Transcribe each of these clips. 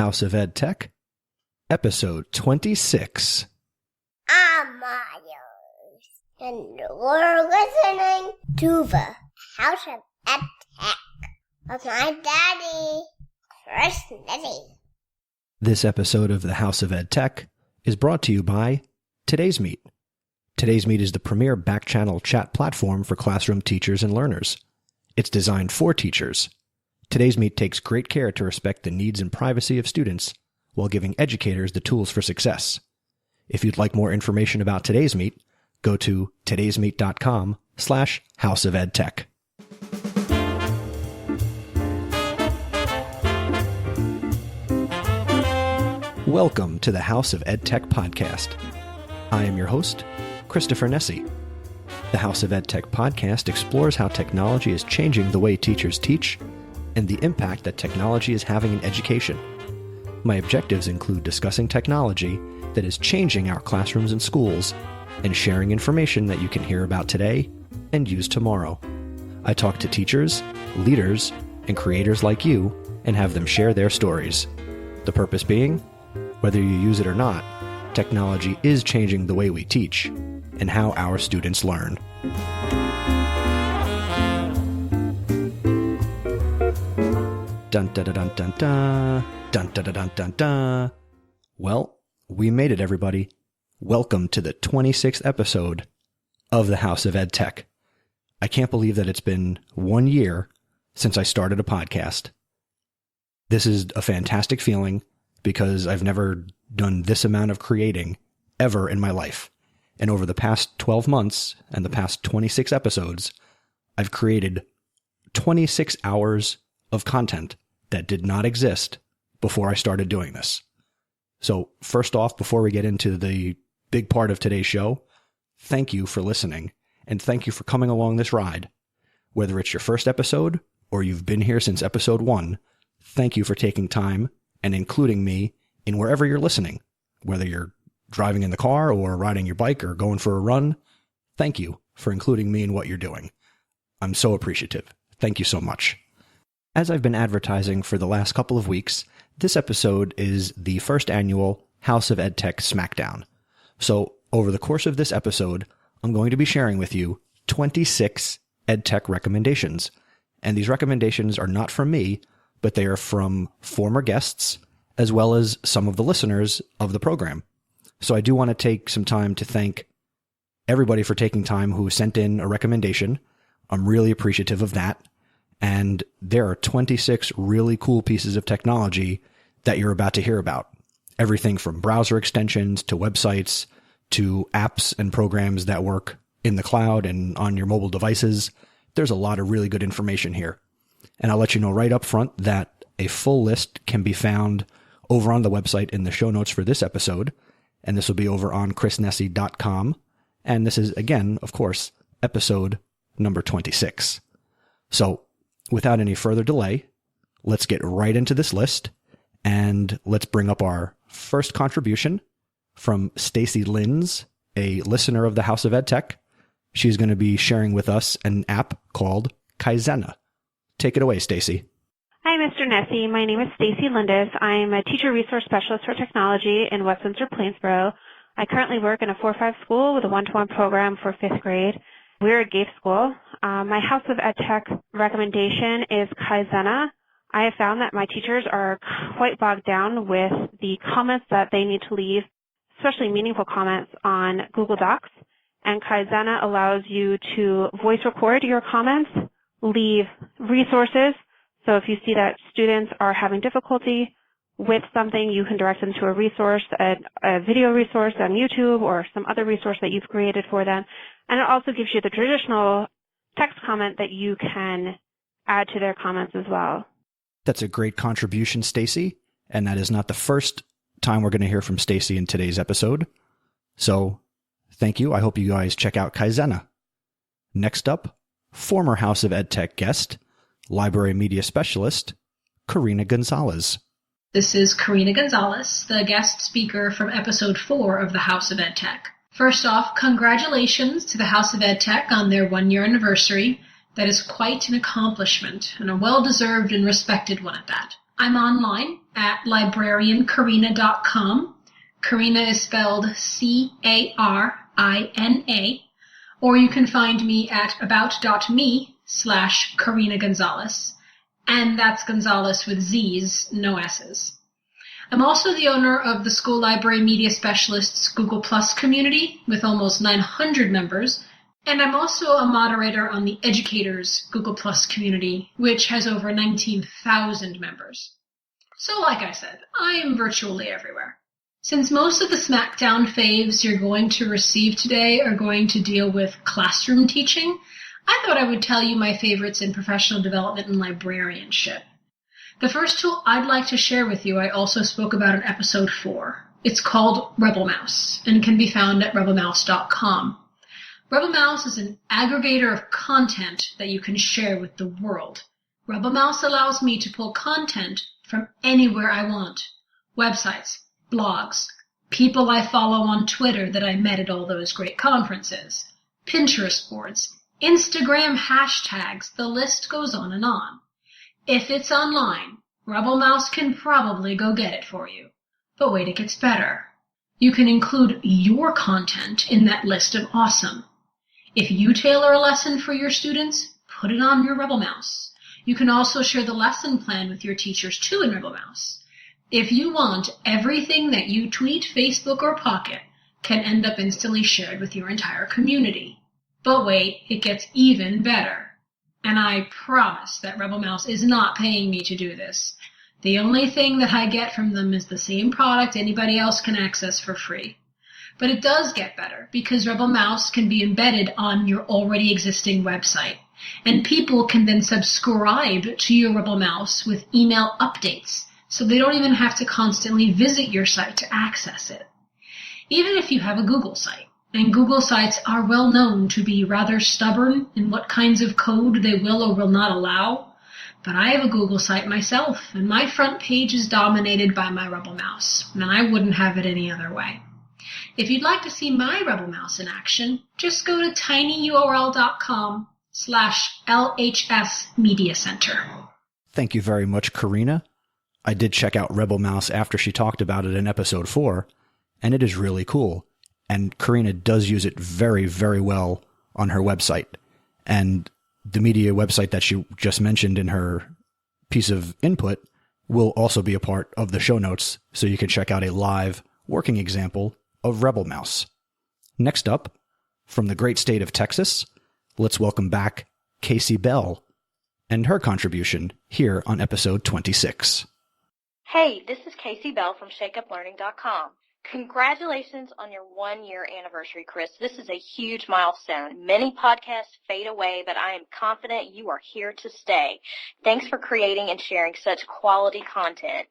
House of EdTech, Episode 26. I'm Miles, and you're listening to the House of EdTech with my daddy, Chris Nettie. This episode of the House of EdTech is brought to you by Today's Meet. Today's Meet is the premier back-channel chat platform for classroom teachers and learners. It's designed for teachers. Today's Meet takes great care to respect the needs and privacy of students while giving educators the tools for success. If you'd like more information about Today's Meet, go to todaysmeet.com/houseofedtech. Welcome to the House of EdTech podcast. I am your host, Christopher Nessie. The House of EdTech podcast explores how technology is changing the way teachers teach and the impact that technology is having in education. My objectives include discussing technology that is changing our classrooms and schools and sharing information that you can hear about today and use tomorrow. I talk to teachers, leaders, and creators like you and have them share their stories. The purpose being, whether you use it or not, technology is changing the way we teach and how our students learn. Dun dun dun dun dun dun dun dun dun dun. Well, we made it, everybody. Welcome to the 26th episode of the House of EdTech. I can't believe that it's been 1 year since I started a podcast. This is a fantastic feeling because I've never done this amount of creating ever in my life. And over the past 12 months and the past 26 episodes, I've created 26 hours of content that did not exist before I started doing this. So first off, before we get into the big part of today's show, thank you for listening and thank you for coming along this ride. Whether it's your first episode or you've been here since episode 1, thank you for taking time and including me in wherever you're listening, whether you're driving in the car or riding your bike or going for a run. Thank you for including me in what you're doing. I'm so appreciative. Thank you so much. As I've been advertising for the last couple of weeks, this episode is the first annual House of EdTech Smackdown. So over the course of this episode, I'm going to be sharing with you 26 EdTech recommendations. And these recommendations are not from me, but they are from former guests, as well as some of the listeners of the program. So I do want to take some time to thank everybody for taking time who sent in a recommendation. I'm really appreciative of that. And there are 26 really cool pieces of technology that you're about to hear about. Everything from browser extensions to websites to apps and programs that work in the cloud and on your mobile devices. There's a lot of really good information here. And I'll let you know right up front that a full list can be found over on the website in the show notes for this episode. And this will be over on chrisnessie.com. And this is, again, of course, episode number 26. So without any further delay, let's get right into this list. And let's bring up our first contribution from Stacy Linz, a listener of the House of EdTech. She's going to be sharing with us an app called Kaizena. Take it away, Stacy. Hi, Mr. Nessie. My name is Stacy Lindes. I'm a teacher resource specialist for technology in Westminster, Plainsboro. I currently work in a 4-5 school with a 1-to-1 program for 5th grade. We're a GAFE school. My House of EdTech recommendation is Kaizena. I have found that my teachers are quite bogged down with the comments that they need to leave, especially meaningful comments on Google Docs. And Kaizena allows you to voice record your comments, leave resources. So if you see that students are having difficulty with something, you can direct them to a resource, a video resource on YouTube or some other resource that you've created for them. And it also gives you the traditional text comment that you can add to their comments as well. That's a great contribution, Stacy. And that is not the first time we're going to hear from Stacy in today's episode. So thank you. I hope you guys check out Kaizena. Next up, former House of EdTech guest, library media specialist, Karina Gonzales. This is Karina Gonzales, the guest speaker from episode 4 of the House of EdTech. First off, congratulations to the House of EdTech on their 1-year anniversary. That is quite an accomplishment, and a well-deserved and respected one at that. I'm online at librariankarina.com. Karina is spelled Carina, or you can find me at about.me/Karina Gonzales, and that's Gonzales with Z's, no S's. I'm also the owner of the School Library Media Specialists Google Plus community with almost 900 members, and I'm also a moderator on the Educators Google Plus community, which has over 19,000 members. So like I said, I am virtually everywhere. Since most of the Smackdown faves you're going to receive today are going to deal with classroom teaching, I thought I would tell you my favorites in professional development and librarianship. The first tool I'd like to share with you I also spoke about in episode 4. It's called Rebel Mouse and can be found at rebelmouse.com. Rebel Mouse is an aggregator of content that you can share with the world. Rebel Mouse allows me to pull content from anywhere I want. Websites, blogs, people I follow on Twitter that I met at all those great conferences, Pinterest boards, Instagram hashtags, the list goes on and on. If it's online, Rebel Mouse can probably go get it for you. But wait, it gets better. You can include your content in that list of awesome. If you tailor a lesson for your students, put it on your Rebel Mouse. You can also share the lesson plan with your teachers too in Rebel Mouse. If you want, everything that you tweet, Facebook, or Pocket can end up instantly shared with your entire community. But wait, it gets even better. And I promise that Rebel Mouse is not paying me to do this. The only thing that I get from them is the same product anybody else can access for free. But it does get better because Rebel Mouse can be embedded on your already existing website. And people can then subscribe to your Rebel Mouse with email updates, so they don't even have to constantly visit your site to access it. Even if you have a Google site, and Google sites are well known to be rather stubborn in what kinds of code they will or will not allow, but I have a Google site myself, and my front page is dominated by my Rebel Mouse, and I wouldn't have it any other way. If you'd like to see my Rebel Mouse in action, just go to tinyurl.com/LHS Media Center. Thank you very much, Karina. I did check out Rebel Mouse after she talked about it in episode 4, and it is really cool. And Karina does use it very, very well on her website. And the media website that she just mentioned in her piece of input will also be a part of the show notes, so you can check out a live working example of Rebel Mouse. Next up, from the great state of Texas, let's welcome back Casey Bell and her contribution here on episode 26. Hey, this is Casey Bell from ShakeUpLearning.com. Congratulations on your 1-year anniversary, Chris. This is a huge milestone. Many podcasts fade away, but I am confident you are here to stay. Thanks for creating and sharing such quality content.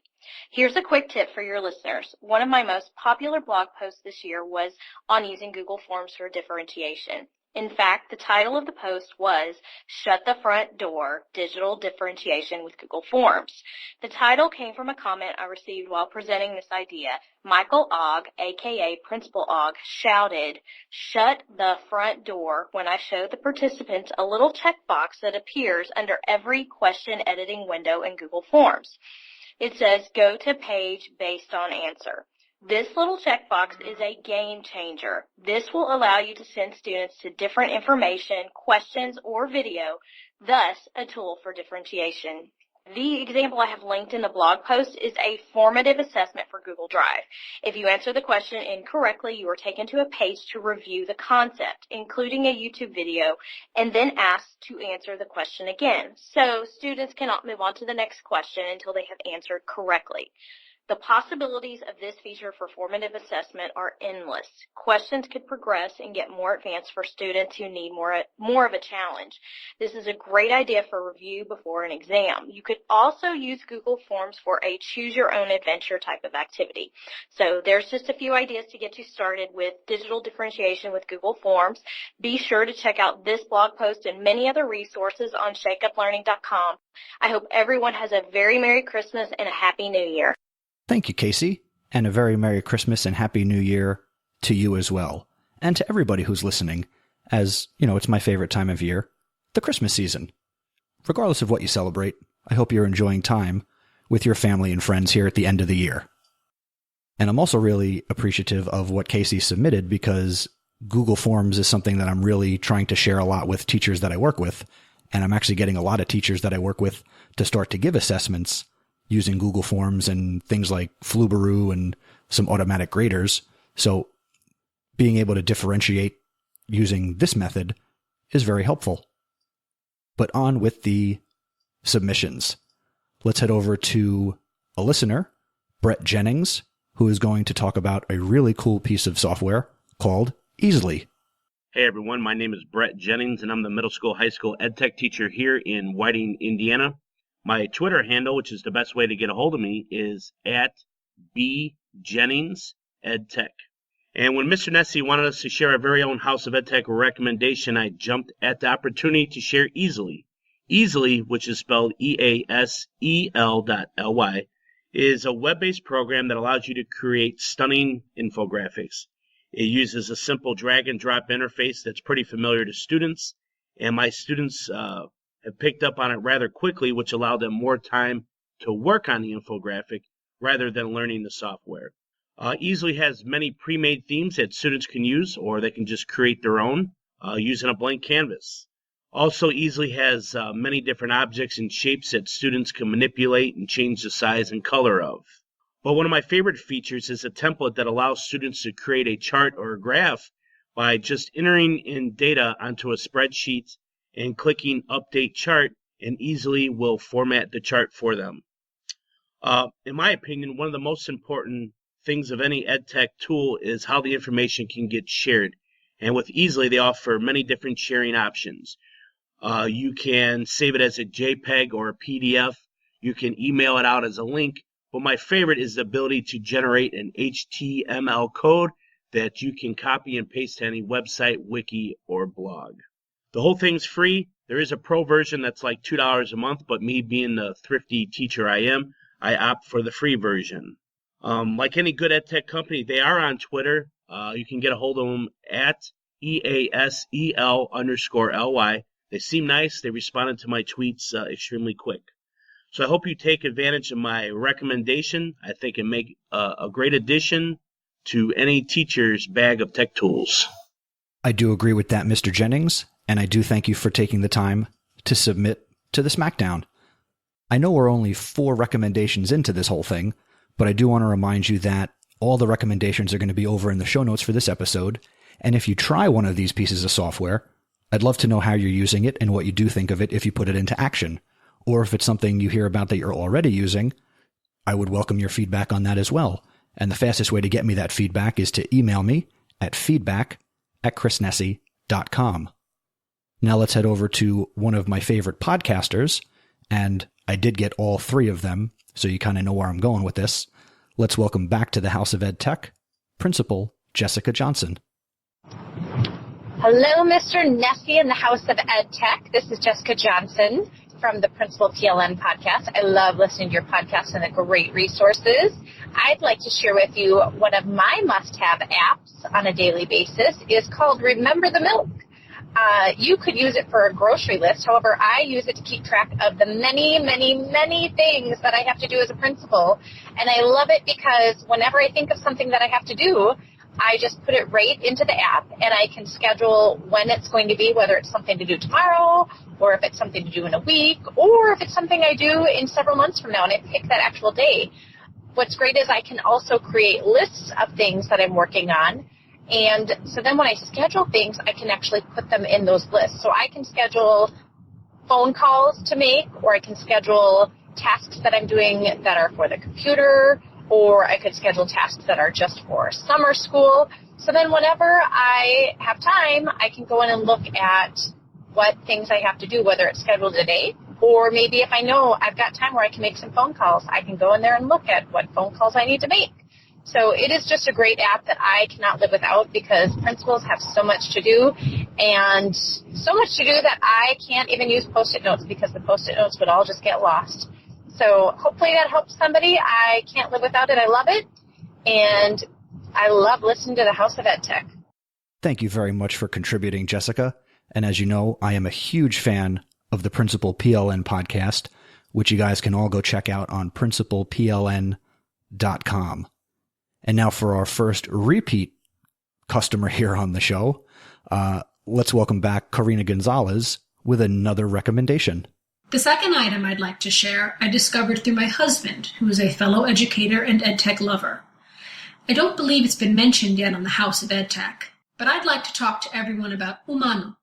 Here's a quick tip for your listeners. One of my most popular blog posts this year was on using Google Forms for differentiation. In fact, the title of the post was Shut the Front Door, Digital Differentiation with Google Forms. The title came from a comment I received while presenting this idea. Michael Ogg, aka Principal Ogg, shouted, "Shut the front door," when I showed the participants a little checkbox that appears under every question editing window in Google Forms. It says, "Go to page based on answer." This little checkbox is a game changer. This will allow you to send students to different information, questions, or video, thus a tool for differentiation. The example I have linked in the blog post is a formative assessment for Google Drive. If you answer the question incorrectly, you are taken to a page to review the concept, including a YouTube video, and then asked to answer the question again. So students cannot move on to the next question until they have answered correctly. The possibilities of this feature for formative assessment are endless. Questions could progress and get more advanced for students who need more of a challenge. This is a great idea for review before an exam. You could also use Google Forms for a choose-your-own-adventure type of activity. So there's just a few ideas to get you started with digital differentiation with Google Forms. Be sure to check out this blog post and many other resources on ShakeUpLearning.com. I hope everyone has a very Merry Christmas and a Happy New Year. Thank you, Casey, and a very Merry Christmas and Happy New Year to you as well, and to everybody who's listening, as, you know, it's my favorite time of year, the Christmas season. Regardless of what you celebrate, I hope you're enjoying time with your family and friends here at the end of the year. And I'm also really appreciative of what Casey submitted, because Google Forms is something that I'm really trying to share a lot with teachers that I work with. And I'm actually getting a lot of teachers that I work with to start to give assessments using Google Forms and things like Flubaroo and some automatic graders. So being able to differentiate using this method is very helpful. But on with the submissions. Let's head over to a listener, Brett Jennings, who is going to talk about a really cool piece of software called Easily. Hey everyone, my name is Brett Jennings, and I'm the middle school, high school EdTech teacher here in Whiting, Indiana. My Twitter handle, which is the best way to get a hold of me, is @BJenningsEdTech. And when Mr. Nessie wanted us to share our very own House of EdTech recommendation, I jumped at the opportunity to share Easily. Easily, which is spelled EASEL.ly, is a web-based program that allows you to create stunning infographics. It uses a simple drag-and-drop interface that's pretty familiar to students, and my students have picked up on it rather quickly, which allowed them more time to work on the infographic rather than learning the software. Easily has many pre-made themes that students can use, or they can just create their own using a blank canvas. Also, Easily has many different objects and shapes that students can manipulate and change the size and color of. But one of my favorite features is a template that allows students to create a chart or a graph by just entering in data onto a spreadsheet and clicking Update Chart, and Easily will format the chart for them. In my opinion, one of the most important things of any EdTech tool is how the information can get shared. And with Easily, they offer many different sharing options. You can save it as a JPEG or a PDF. You can email it out as a link. But my favorite is the ability to generate an HTML code that you can copy and paste to any website, wiki, or blog. The whole thing's free. There is a pro version that's like $2 a month, but me being the thrifty teacher I am, I opt for the free version. Like any good EdTech company, they are on Twitter. You can get a hold of them at EASEL_LY. They seem nice. They responded to my tweets extremely quick. So I hope you take advantage of my recommendation. I think it make a great addition to any teacher's bag of tech tools. I do agree with that, Mr. Jennings, and I do thank you for taking the time to submit to the Smackdown. I know we're only 4 recommendations into this whole thing, but I do want to remind you that all the recommendations are going to be over in the show notes for this episode, and if you try one of these pieces of software, I'd love to know how you're using it and what you do think of it if you put it into action. Or if it's something you hear about that you're already using, I would welcome your feedback on that as well. And the fastest way to get me that feedback is to email me at feedback@chrisnessie.com. Now let's head over to one of my favorite podcasters, and I did get all 3 of them, so you kind of know where I'm going with this. Let's welcome back to the House of EdTech, Principal Jessica Johnson. Hello, Mr. Nessie in the House of EdTech. This is Jessica Johnson from the Principal PLN podcast. I love listening to your podcast and the great resources. I'd like to share with you one of my must-have apps on a daily basis is called Remember the Milk. You could use it for a grocery list. However, I use it to keep track of the many, many, many things that I have to do as a principal. And I love it because whenever I think of something that I have to do, I just put it right into the app, and I can schedule when it's going to be, whether it's something to do tomorrow, or if it's something to do in a week, or if it's something I do in several months from now, and I pick that actual day. What's great is I can also create lists of things that I'm working on, and so then when I schedule things, I can actually put them in those lists. So I can schedule phone calls to make, or I can schedule tasks that I'm doing that are for the computer, or I could schedule tasks that are just for summer school. So then whenever I have time, I can go in and look at what things I have to do, whether it's scheduled today, or maybe if I know I've got time where I can make some phone calls, I can go in there and look at what phone calls I need to make. So it is just a great app that I cannot live without because principals have so much to do, and so much to do that I can't even use Post-it notes because the Post-it notes would all just get lost. So hopefully that helps somebody. I can't live without it. I love it. And I love listening to the House of EdTech. Thank you very much for contributing, Jessica. And as you know, I am a huge fan of the Principal PLN podcast, which you guys can all go check out on principalpln.com. And now for our first repeat customer here on the show, let's welcome back Karina Gonzales with another recommendation. The second item I'd like to share I discovered through my husband, who is a fellow educator and EdTech lover. I don't believe it's been mentioned yet on the House of EdTech, but I'd like to talk to everyone about Umano.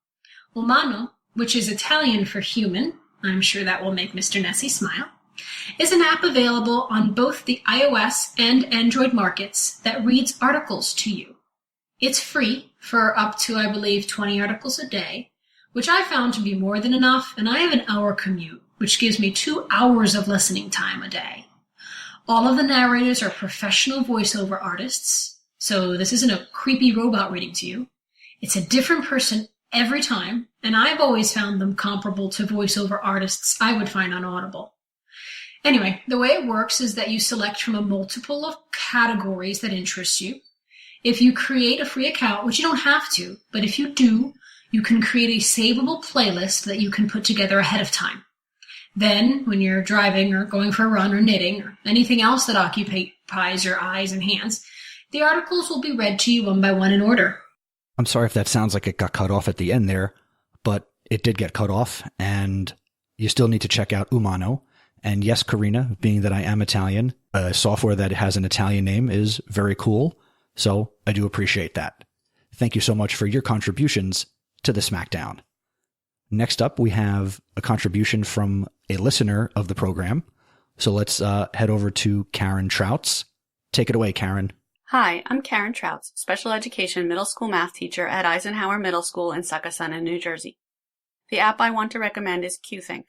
Umano, which is Italian for human, I'm sure that will make Mr. Nessie smile, is an app available on both the iOS and Android markets that reads articles to you. It's free for up to, I believe, 20 articles a day, which I found to be more than enough, and I have an hour commute, which gives me 2 hours of listening time a day. All of the narrators are professional voiceover artists, so this isn't a creepy robot reading to you. It's a different person every time, and I've always found them comparable to voiceover artists I would find on Audible. Anyway, the way it works is that you select from a multiple of categories that interest you. If you create a free account, which you don't have to, but if you do, you can create a savable playlist that you can put together ahead of time. Then, when you're driving or going for a run or knitting or anything else that occupies your eyes and hands, the articles will be read to you one by one in order. I'm sorry if that sounds like it got cut off at the end there, but it did get cut off, and you still need to check out Umano. And yes, Karina, being that I am Italian, software that has an Italian name is very cool, so I do appreciate that. Thank you so much for your contributions to the Smackdown. Next up, we have a contribution from a listener of the program, so let's head over to Karen Trouts. Take it away, Karen. Hi, I'm Karen Trouts, special education middle school math teacher at Eisenhower Middle School in Succothon, New Jersey. The app I want to recommend is QThink.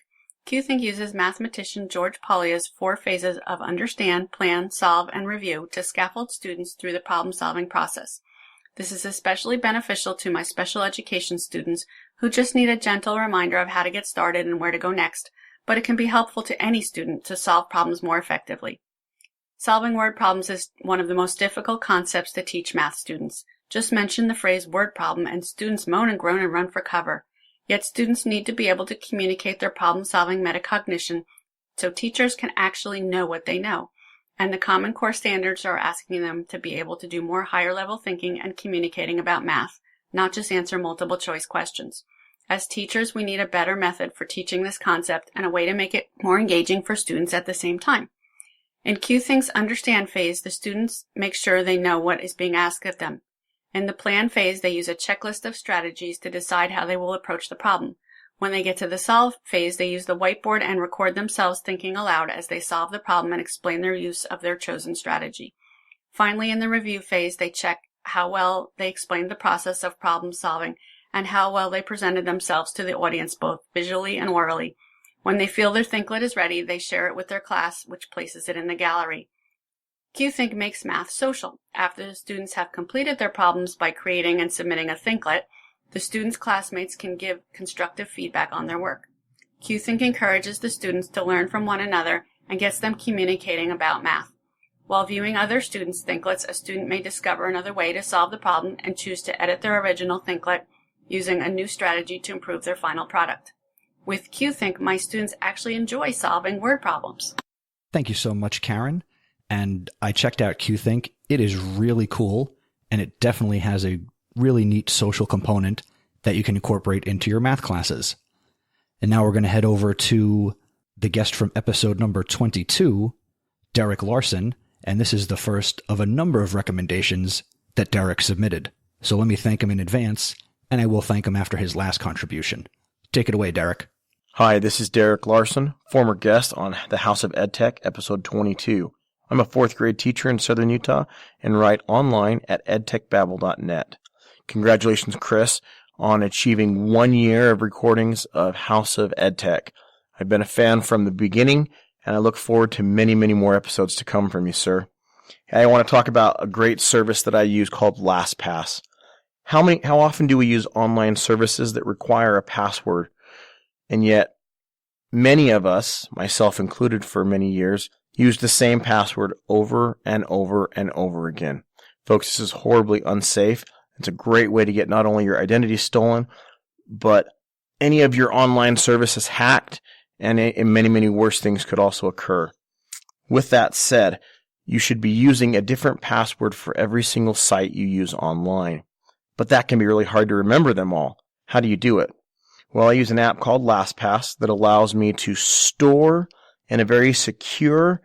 QThink uses mathematician George Polya's 4 phases of understand, plan, solve, and review to scaffold students through the problem-solving process. This is especially beneficial to my special education students who just need a gentle reminder of how to get started and where to go next, but it can be helpful to any student to solve problems more effectively. Solving word problems is one of the most difficult concepts to teach math students. Just mention the phrase word problem and students moan and groan and run for cover. Yet students need to be able to communicate their problem-solving metacognition so teachers can actually know what they know. And the Common Core standards are asking them to be able to do more higher-level thinking and communicating about math, not just answer multiple-choice questions. As teachers, we need a better method for teaching this concept and a way to make it more engaging for students at the same time. In QThink's understand phase, the students make sure they know what is being asked of them. In the plan phase, they use a checklist of strategies to decide how they will approach the problem. When they get to the solve phase, they use the whiteboard and record themselves thinking aloud as they solve the problem and explain their use of their chosen strategy. Finally, in the review phase, they check how well they explained the process of problem solving and how well they presented themselves to the audience both visually and orally. When they feel their Thinklet is ready, they share it with their class, which places it in the gallery. QThink makes math social. After the students have completed their problems by creating and submitting a Thinklet, the students' classmates can give constructive feedback on their work. QThink encourages the students to learn from one another and gets them communicating about math. While viewing other students' Thinklets, a student may discover another way to solve the problem and choose to edit their original Thinklet using a new strategy to improve their final product. With QThink, my students actually enjoy solving word problems. Thank you so much, Karen. And I checked out QThink. It is really cool, and it definitely has a really neat social component that you can incorporate into your math classes. And now we're going to head over to the guest from episode number 22, Derrick Larson, and this is the first of a number of recommendations that Derrick submitted. So let me thank him in advance, and I will thank him after his last contribution. Take it away, Derrick. Hi, this is Derrick Larson, former guest on the House of EdTech, episode 22. I'm a 4th grade teacher in Southern Utah and write online at edtechbabble.net. Congratulations, Chris, on achieving 1 year of recordings of House of EdTech. I've been a fan from the beginning, and I look forward to many, many more episodes to come from you, sir. I want to talk about a great service that I use called Lastpass. How often do we use online services that require a password? And yet, many of us, myself included for many years, use the same password over and over and over again. Folks, this is horribly unsafe. It's a great way to get not only your identity stolen, but any of your online services hacked and many, many worse things could also occur. With that said, you should be using a different password for every single site you use online. But that can be really hard to remember them all. How do you do it? Well, I use an app called Lastpass that allows me to store in a very secure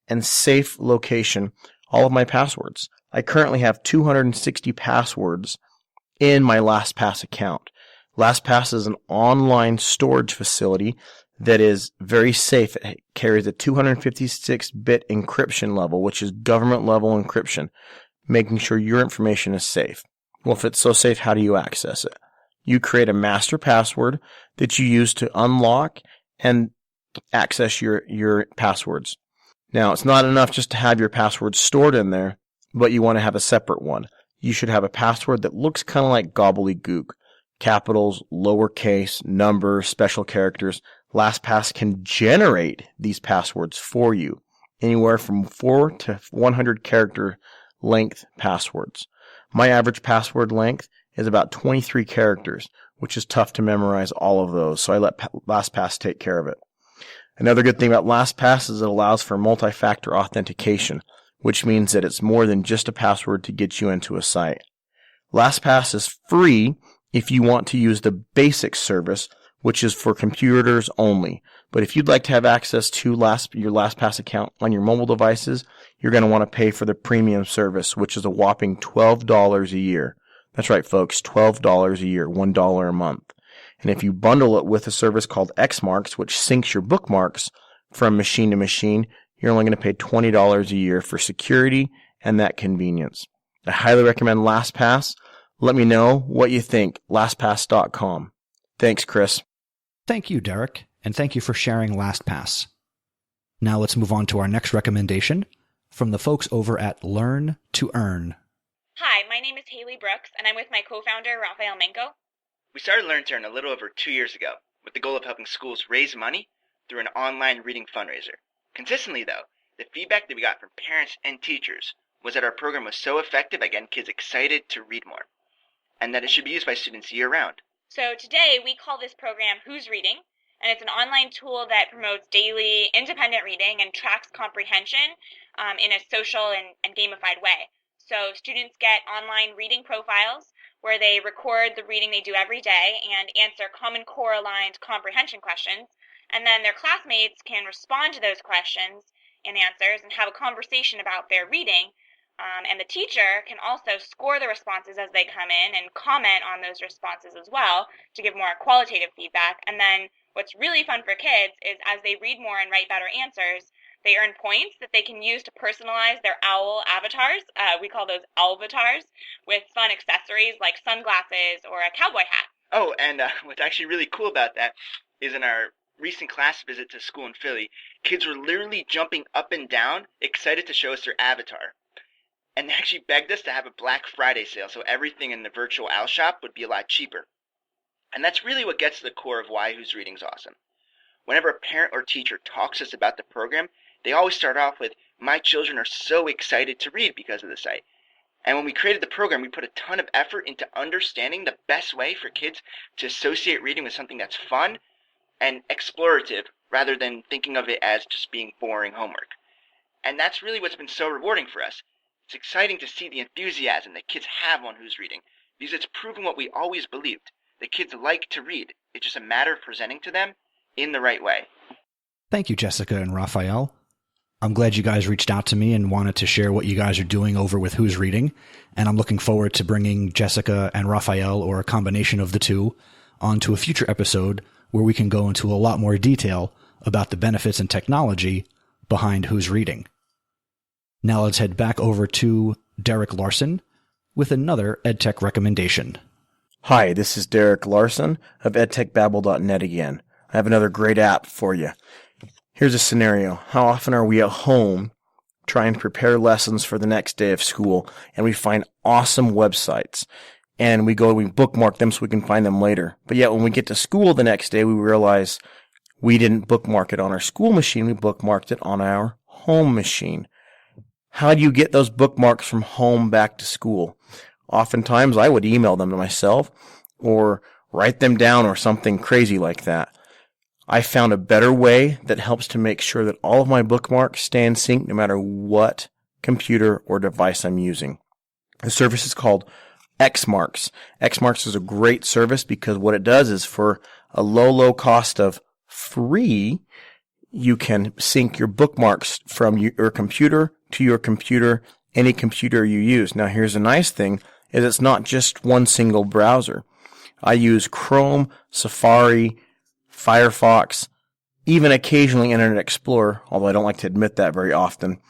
and safe location all of my passwords. I currently have 260 passwords in my Lastpass account. Lastpass is an online storage facility that is very safe. It carries a 256-bit encryption level, which is government-level encryption, making sure your information is safe. Well, if it's so safe, how do you access it? You create a master password that you use to unlock and access your passwords. Now, it's not enough just to have your passwords stored in there, but you want to have a separate one. You should have a password that looks kind of like gobbledygook. Capitals, lowercase, numbers, special characters. LastPass can generate these passwords for you, anywhere from 4 to 100 character length passwords. My average password length is about 23 characters, which is tough to memorize all of those, so I let LastPass take care of it. Another good thing about LastPass is it allows for multi-factor authentication, which means that it's more than just a password to get you into a site. LastPass is free if you want to use the basic service, which is for computers only. But if you'd like to have access to your LastPass account on your mobile devices, you're going to want to pay for the premium service, which is a whopping $12 a year. That's right, folks, $12 a year, $1 a month. And if you bundle it with a service called Xmarks, which syncs your bookmarks from machine to machine, you're only going to pay $20 a year for security and that convenience. I highly recommend LastPass. Let me know what you think. LastPass.com. Thanks, Chris. Thank you, Derrick, and thank you for sharing LastPass. Now let's move on to our next recommendation from the folks over at Learn to Earn. Hi, my name is Haley Brooks, and I'm with my co-founder, Rafael Menko. We started Learn to Earn a little over 2 years ago with the goal of helping schools raise money through an online reading fundraiser. Consistently, though, the feedback that we got from parents and teachers was that our program was so effective at getting kids excited to read more, and that it should be used by students year-round. So today, we call this program Who's Reading, and it's an online tool that promotes daily independent reading and tracks comprehension in a social and gamified way. So students get online reading profiles where they record the reading they do every day and answer Common Core-aligned comprehension questions, and then their classmates can respond to those questions and answers and have a conversation about their reading. And the teacher can also score the responses as they come in and comment on those responses as well to give more qualitative feedback. And then what's really fun for kids is as they read more and write better answers, they earn points that they can use to personalize their owl avatars. We call those owlvatars, with fun accessories like sunglasses or a cowboy hat. Oh, and what's actually really cool about that is in our recent class visit to school in Philly, kids were literally jumping up and down, excited to show us their avatar. And they actually begged us to have a Black Friday sale so everything in the virtual owl shop would be a lot cheaper. And that's really what gets to the core of why Who's Reading's awesome. Whenever a parent or teacher talks to us about the program, they always start off with, "My children are so excited to read because of the site." And when we created the program, we put a ton of effort into understanding the best way for kids to associate reading with something that's fun and explorative rather than thinking of it as just being boring homework. And that's really what's been so rewarding for us. It's exciting to see the enthusiasm that kids have on Who's Reading, because it's proven what we always believed, that kids like to read. It's just a matter of presenting to them in the right way. Thank you, Jessica and Raphael. I'm glad you guys reached out to me and wanted to share what you guys are doing over with Who's Reading, and I'm looking forward to bringing Jessica and Raphael, or a combination of the two, onto a future episode where we can go into a lot more detail about the benefits and technology behind Who's Reading. Now let's head back over to Derrick Larson with another EdTech recommendation. Hi, this is Derrick Larson of EdTechBabble.net again. I have another great app for you. Here's a scenario. How often are we at home trying to prepare lessons for the next day of school, and we find awesome websites, and we bookmark them so we can find them later. But yet when we get to school the next day, we realize we didn't bookmark it on our school machine, we bookmarked it on our home machine. How do you get those bookmarks from home back to school? Oftentimes I would email them to myself or write them down or something crazy like that. I found a better way that helps to make sure that all of my bookmarks stay in sync no matter what computer or device I'm using. The service is called Xmarks. Xmarks is a great service because what it does is for a low cost of free, you can sync your bookmarks from your computer to your computer, any computer you use. Now here's a nice thing, is it's not just one single browser. I use Chrome, Safari, Firefox, even occasionally Internet Explorer, although I don't like to admit that very often.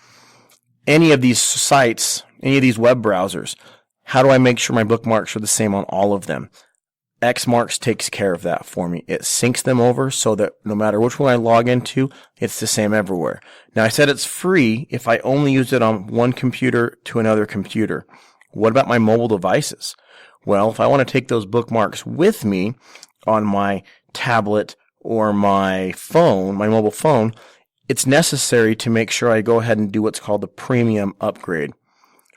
Any of these sites, any of these web browsers, how do I make sure my bookmarks are the same on all of them? Xmarks takes care of that for me. It syncs them over so that no matter which one I log into, it's the same everywhere. Now I said it's free if I only use it on one computer to another computer. What about my mobile devices? Well, if I want to take those bookmarks with me on my tablet or my phone, my mobile phone, it's necessary to make sure I go ahead and do what's called the premium upgrade.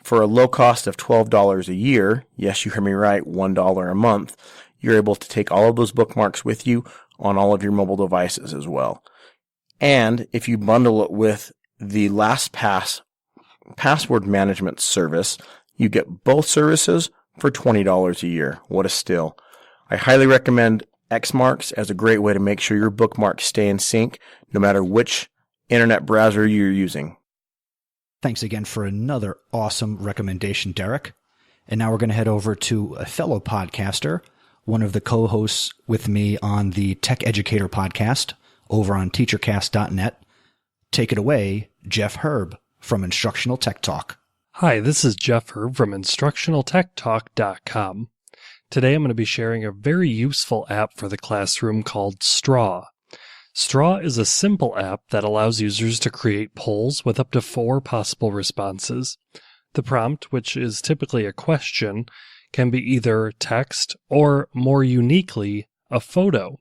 For a low cost of $12 a year, yes, you heard me right, $1 a month, you're able to take all of those bookmarks with you on all of your mobile devices as well. And if you bundle it with the Lastpass password management service, you get both services for $20 a year. What a steal. I highly recommend Xmarks as a great way to make sure your bookmarks stay in sync no matter which internet browser you're using. Thanks again for another awesome recommendation, Derrick. And now we're going to head over to a fellow podcaster, one of the co-hosts with me on the Tech Educator podcast over on teachercast.net. Take it away, Jeff Herb from Instructional Tech Talk. Hi, this is Jeff Herb from InstructionalTechTalk.com. Today I'm going to be sharing a very useful app for the classroom called Straw. Straw is a simple app that allows users to create polls with up to 4 possible responses. The prompt, which is typically a question, can be either text or, more uniquely, a photo.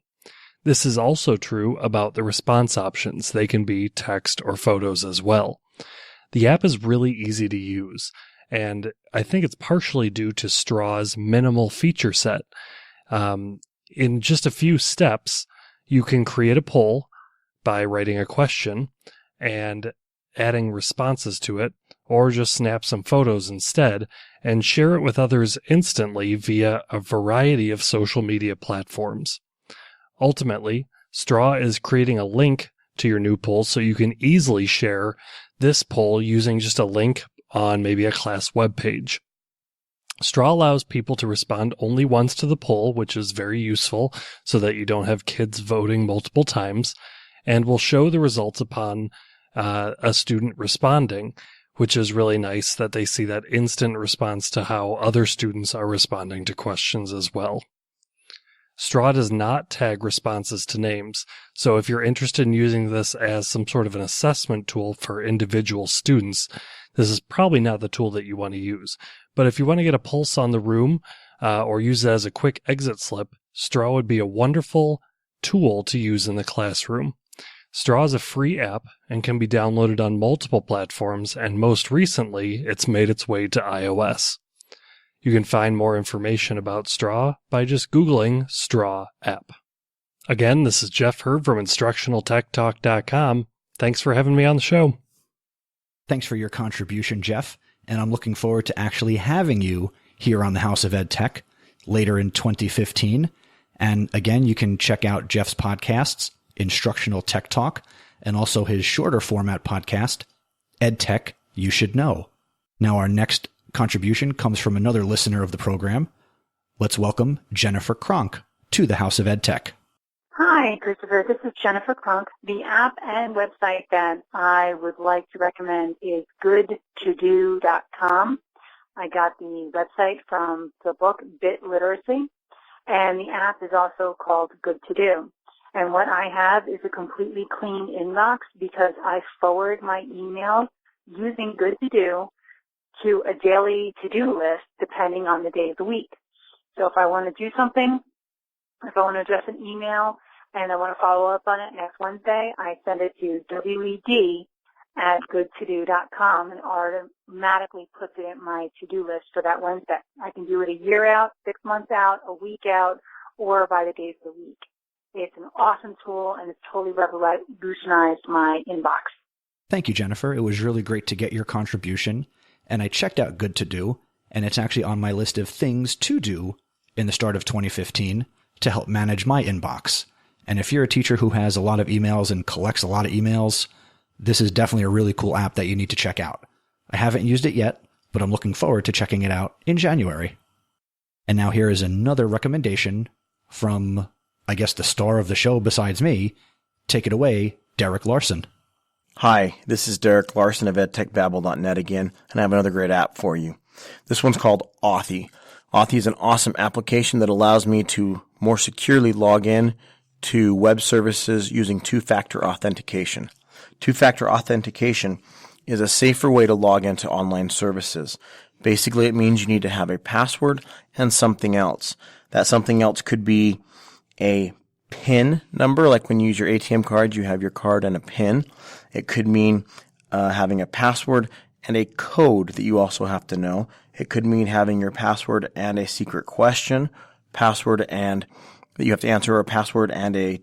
This is also true about the response options. They can be text or photos as well. The app is really easy to use, and I think it's partially due to Straw's minimal feature set. In just a few steps, you can create a poll by writing a question and adding responses to it, or just snap some photos instead and share it with others instantly via a variety of social media platforms. Ultimately, Straw is creating a link to your new poll so you can easily share this poll using just a link on maybe a class webpage. Straw allows people to respond only once to the poll, which is very useful so that you don't have kids voting multiple times, and will show the results upon a student responding, which is really nice that they see that instant response to how other students are responding to questions as well. Straw does not tag responses to names, so if you're interested in using this as some sort of an assessment tool for individual students, this is probably not the tool that you want to use. But if you want to get a pulse on the room or use it as a quick exit slip, Straw would be a wonderful tool to use in the classroom. Straw is a free app and can be downloaded on multiple platforms, and most recently, it's made its way to iOS. You can find more information about Straw by just Googling Straw app. Again, this is Jeff Herb from InstructionalTechTalk.com. Thanks for having me on the show. Thanks for your contribution, Jeff, and I'm looking forward to actually having you here on the House of EdTech later in 2015. And again, you can check out Jeff's podcasts, Instructional Tech Talk, and also his shorter format podcast, EdTech You Should Know. Now, our next contribution comes from another listener of the program. Let's welcome Jennifer Kronk to the House of EdTech. Hi, Christopher. This is Jennifer Kronk. The app and website that I would like to recommend is goodtodoo.com. I got the website from the book Bit Literacy, and the app is also called Good to Do. And what I have is a completely clean inbox because I forward my email using Good to Do to a daily to-do list depending on the day of the week. So if I want to do something, if I want to address an email and I want to follow up on it next Wednesday, I send it to wed@goodtodoo.com and automatically puts it in my to-do list for that Wednesday. I can do it a year out, 6 months out, a week out, or by the days of the week. It's an awesome tool, and it's totally revolutionized my inbox. Thank you, Jennifer. It was really great to get your contribution, and I checked out Good to Do, and it's actually on my list of things to do in the start of 2015 to help manage my inbox. And if you're a teacher who has a lot of emails and collects a lot of emails, this is definitely a really cool app that you need to check out. I haven't used it yet, but I'm looking forward to checking it out in January. And now here is another recommendation from, I guess, the star of the show besides me. Take it away, Derrick Larson. Hi, this is Derrick Larson of EdTechBabble.net again, and I have another great app for you. This one's called Authy. Authy is an awesome application that allows me to more securely log in to web services using two-factor authentication. Two-factor authentication is a safer way to log into online services. Basically, it means you need to have a password and something else. That something else could be a PIN number, like when you use your ATM card, you have your card and a PIN. It could mean having a password and a code that you also have to know. It could mean having your password and a secret question, password and that you have to answer, a password and a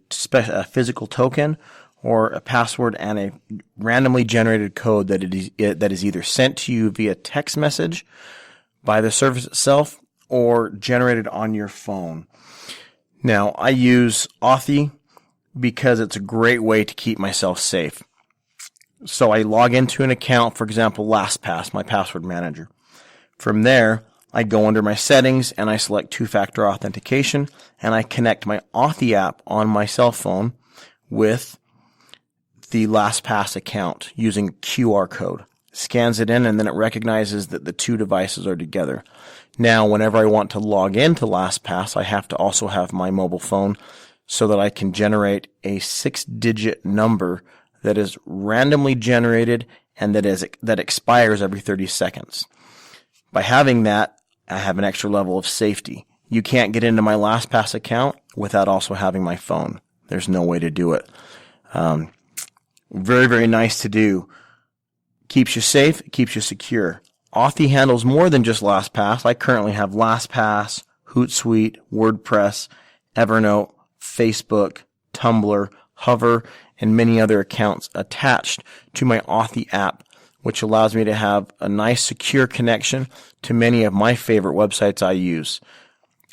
physical token, or a password and a randomly generated code that is either sent to you via text message by the service itself or generated on your phone. Now, I use Authy because it's a great way to keep myself safe. So I log into an account, for example, Lastpass, my password manager. From there, I go under my settings and I select two-factor authentication and I connect my Authy app on my cell phone with the Lastpass account using QR code. Scans it in and then it recognizes that the two devices are together. Now, whenever I want to log into Lastpass, I have to also have my mobile phone so that I can generate a 6-digit number that is randomly generated and that expires every 30 seconds. By having that, I have an extra level of safety. You can't get into my Lastpass account without also having my phone. There's no way to do it. Very, very nice to do. Keeps you safe, keeps you secure. Authy handles more than just Lastpass. I currently have Lastpass, Hootsuite, WordPress, Evernote, Facebook, Tumblr, Hover, and many other accounts attached to my Authy app, which allows me to have a nice secure connection to many of my favorite websites I use.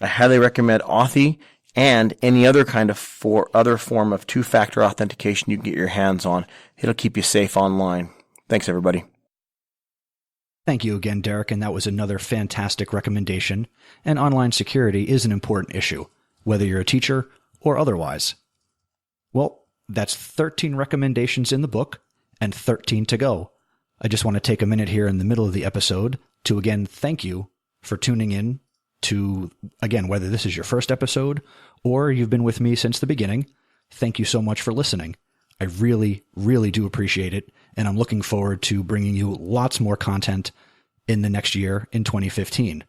I highly recommend Authy and any other kind of other form of two-factor authentication you can get your hands on. It'll keep you safe online. Thanks, everybody. Thank you again, Derrick, and that was another fantastic recommendation. And online security is an important issue, whether you're a teacher or otherwise. Well, that's 13 recommendations in the book and 13 to go. I just want to take a minute here in the middle of the episode to again thank you for tuning in to, again, whether this is your first episode or you've been with me since the beginning. Thank you so much for listening. I really, really do appreciate it, and I'm looking forward to bringing you lots more content in the next year in 2015.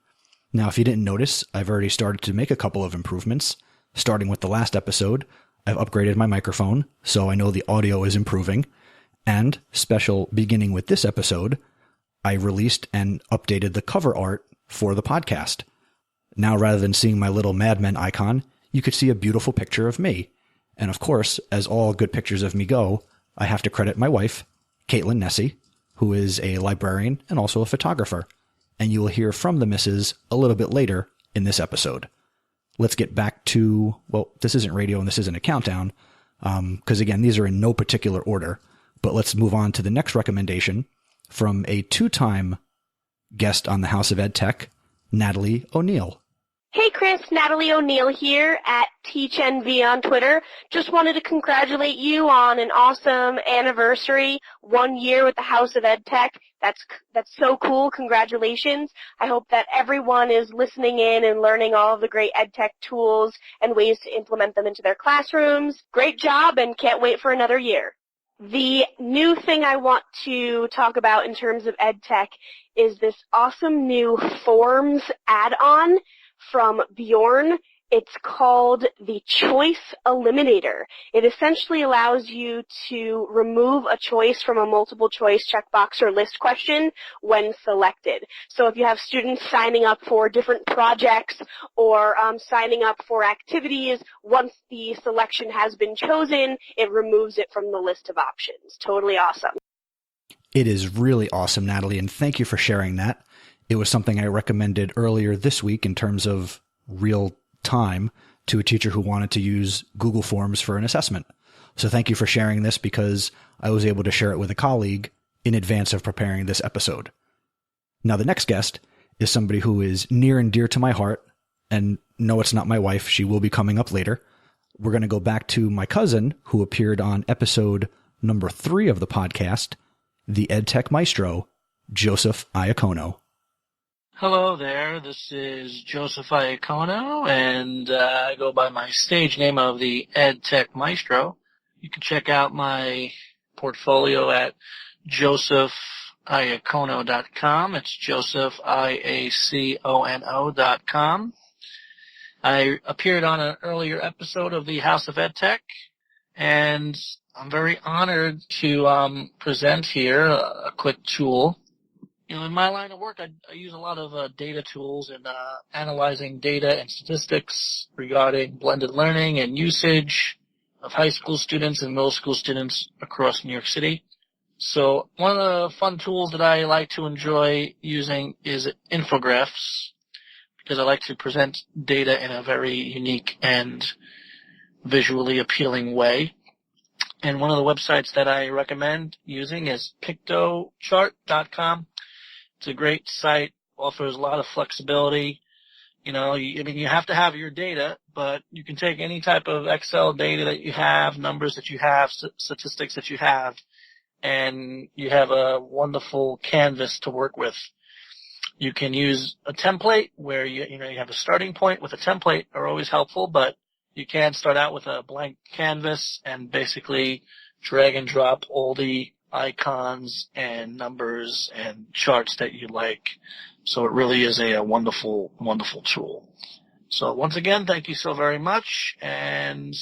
Now, if you didn't notice, I've already started to make a couple of improvements. Starting with the last episode, I've upgraded my microphone, so I know the audio is improving. And, special beginning with this episode, I released and updated the cover art for the podcast. Now, rather than seeing my little Mad Men icon, you could see a beautiful picture of me. And of course, as all good pictures of me go, I have to credit my wife, Caitlin Nessie, who is a librarian and also a photographer. And you will hear from the missus a little bit later in this episode. Let's get back to, well, this isn't radio and this isn't a countdown, because again, these are in no particular order. But let's move on to the next recommendation from a two-time guest on the House of EdTech, Natalie O'Neill. Hey Chris, Natalie O'Neill here at TeachNV on Twitter. Just wanted to congratulate you on an awesome anniversary, 1 year with the House of EdTech. That's so cool. Congratulations. I hope that everyone is listening in and learning all of the great EdTech tools and ways to implement them into their classrooms. Great job and can't wait for another year. The new thing I want to talk about in terms of EdTech is this awesome new Forms add-on from Bjorn. It's called the Choice Eliminator. It essentially allows you to remove a choice from a multiple choice checkbox or list question when selected. So if you have students signing up for different projects or signing up for activities, once the selection has been chosen, it removes it from the list of options. Totally awesome. It is really awesome, Natalie, and thank you for sharing that. It was something I recommended earlier this week in terms of real time to a teacher who wanted to use Google Forms for an assessment. So thank you for sharing this, because I was able to share it with a colleague in advance of preparing this episode. Now, the next guest is somebody who is near and dear to my heart, and no, it's not my wife. She will be coming up later. We're going to go back to my cousin who appeared on episode number 3 of the podcast, the EdTech Maestro, Joseph Iacono. Hello there, this is Joseph Iacono, and I go by my stage name of the EdTech Maestro. You can check out my portfolio at josephiacono.com. It's josephiacono.com. I appeared on an earlier episode of the House of EdTech, and I'm very honored to present here a quick tool. You know, in my line of work, I use a lot of data tools and analyzing data and statistics regarding blended learning and usage of high school students and middle school students across New York City. So one of the fun tools that I like to enjoy using is infographics, because I like to present data in a very unique and visually appealing way. And one of the websites that I recommend using is pictochart.com. It's a great site, offers a lot of flexibility. You know, you have to have your data, but you can take any type of Excel data that you have, numbers that you have, statistics that you have, and you have a wonderful canvas to work with. You can use a template where you have a starting point with a template are always helpful, but you can start out with a blank canvas and basically drag and drop all the icons and numbers and charts that you like. So it really is a wonderful, wonderful tool. So once again, thank you so very much, and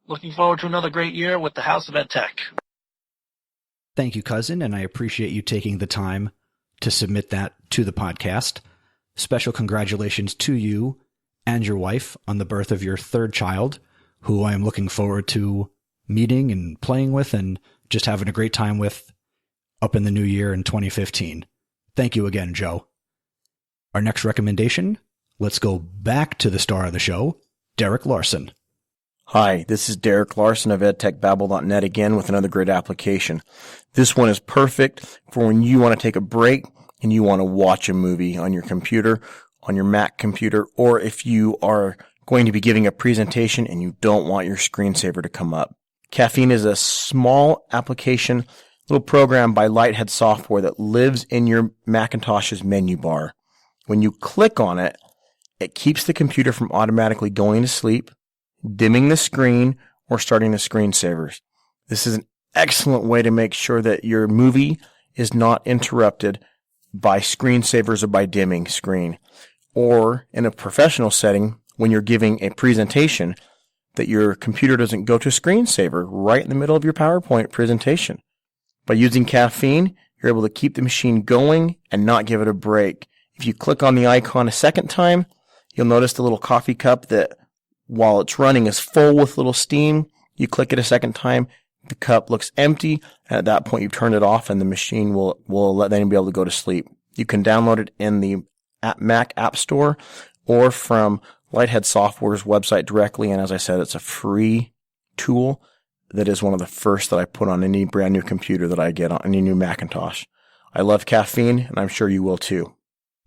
looking forward to another great year with the House of EdTech. Thank you, cousin, and I appreciate you taking the time to submit that to the podcast. Special congratulations to you and your wife on the birth of your 3rd child, who I am looking forward to meeting and playing with and just having a great time with up in the new year in 2015. Thank you again, Joe. Our next recommendation, let's go back to the star of the show, Derrick Larson. Hi, this is Derrick Larson of EdTechBabble.net again with another great application. This one is perfect for when you want to take a break and you want to watch a movie on your computer, on your Mac computer, or if you are going to be giving a presentation and you don't want your screensaver to come up. Caffeine is a small application, little program by Lighthead Software that lives in your Macintosh's menu bar. When you click on it, it keeps the computer from automatically going to sleep, dimming the screen, or starting the screensavers. This is an excellent way to make sure that your movie is not interrupted by screensavers or by dimming screen. Or in a professional setting, when you're giving a presentation, that your computer doesn't go to screensaver right in the middle of your PowerPoint presentation. By using Caffeine, you're able to keep the machine going and not give it a break. If you click on the icon a second time, you'll notice the little coffee cup that, while it's running, is full with little steam. You click it a second time, the cup looks empty, and at that point you've turned it off and the machine will then be able to go to sleep. You can download it in the Mac App Store or from Lighthead Software's website directly, and as I said, it's a free tool that is one of the first that I put on any brand new computer that I get on any new Macintosh. I love Caffeine, and I'm sure you will too.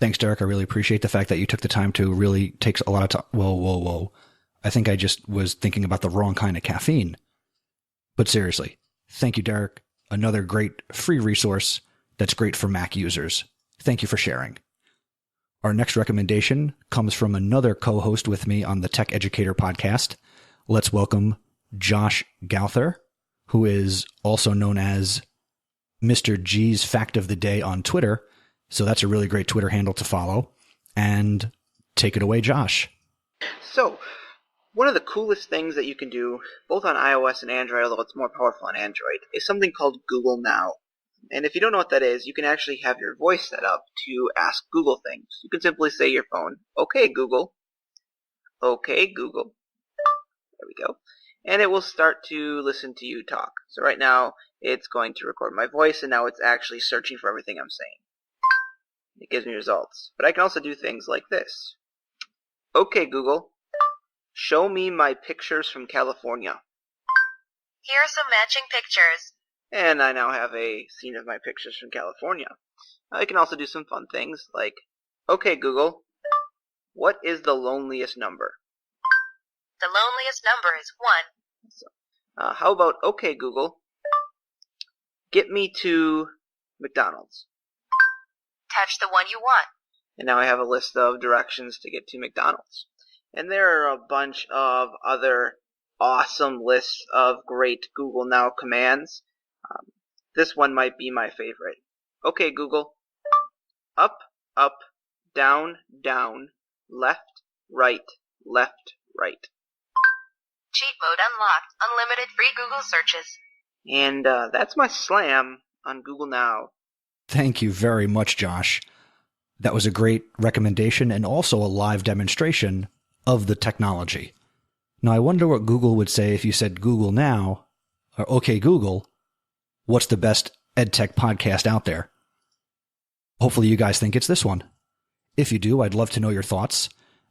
Thanks, Derrick. I really appreciate the fact that you took the time to really take a lot of time. Whoa. I think I just was thinking about the wrong kind of caffeine. But seriously, thank you, Derrick. Another great free resource that's great for Mac users. Thank you for sharing. Our next recommendation comes from another co-host with me on the Tech Educator podcast. Let's welcome Josh Gauther, who is also known as Mr. G's Fact of the Day on Twitter. So that's a really great Twitter handle to follow. And take it away, Josh. So, One of the coolest things that you can do, both on iOS and Android, although it's more powerful on Android, is something called Google Now. And if you don't know what that is, you can actually have your voice set up to ask Google things. You can simply say to your phone, "Okay, Google." "Okay, Google." There we go. And it will start to listen to you talk. So right now, it's going to record my voice, and now it's actually searching for everything I'm saying. It gives me results. But I can also do things like this. "Okay, Google, show me my pictures from California." Here are some matching pictures. And I now have a scene of my pictures from California. I can also do some fun things like, "Okay, Google, what is the loneliest number?" The loneliest number is 1. How about, "Okay, Google, get me to McDonald's." Touch the one you want. And now I have a list of directions to get to McDonald's. And there are a bunch of other awesome lists of great Google Now commands. This one might be my favorite. "Okay, Google, up, up, down, down, left, right, left, right." Cheat mode unlocked. Unlimited free Google searches. And that's my slam on Google Now. Thank you very much, Josh. That was a great recommendation and also a live demonstration of the technology. Now, I wonder what Google would say if you said Google Now, or "Okay, Google, what's the best EdTech podcast out there?" Hopefully you guys think it's this one. If you do, I'd love to know your thoughts.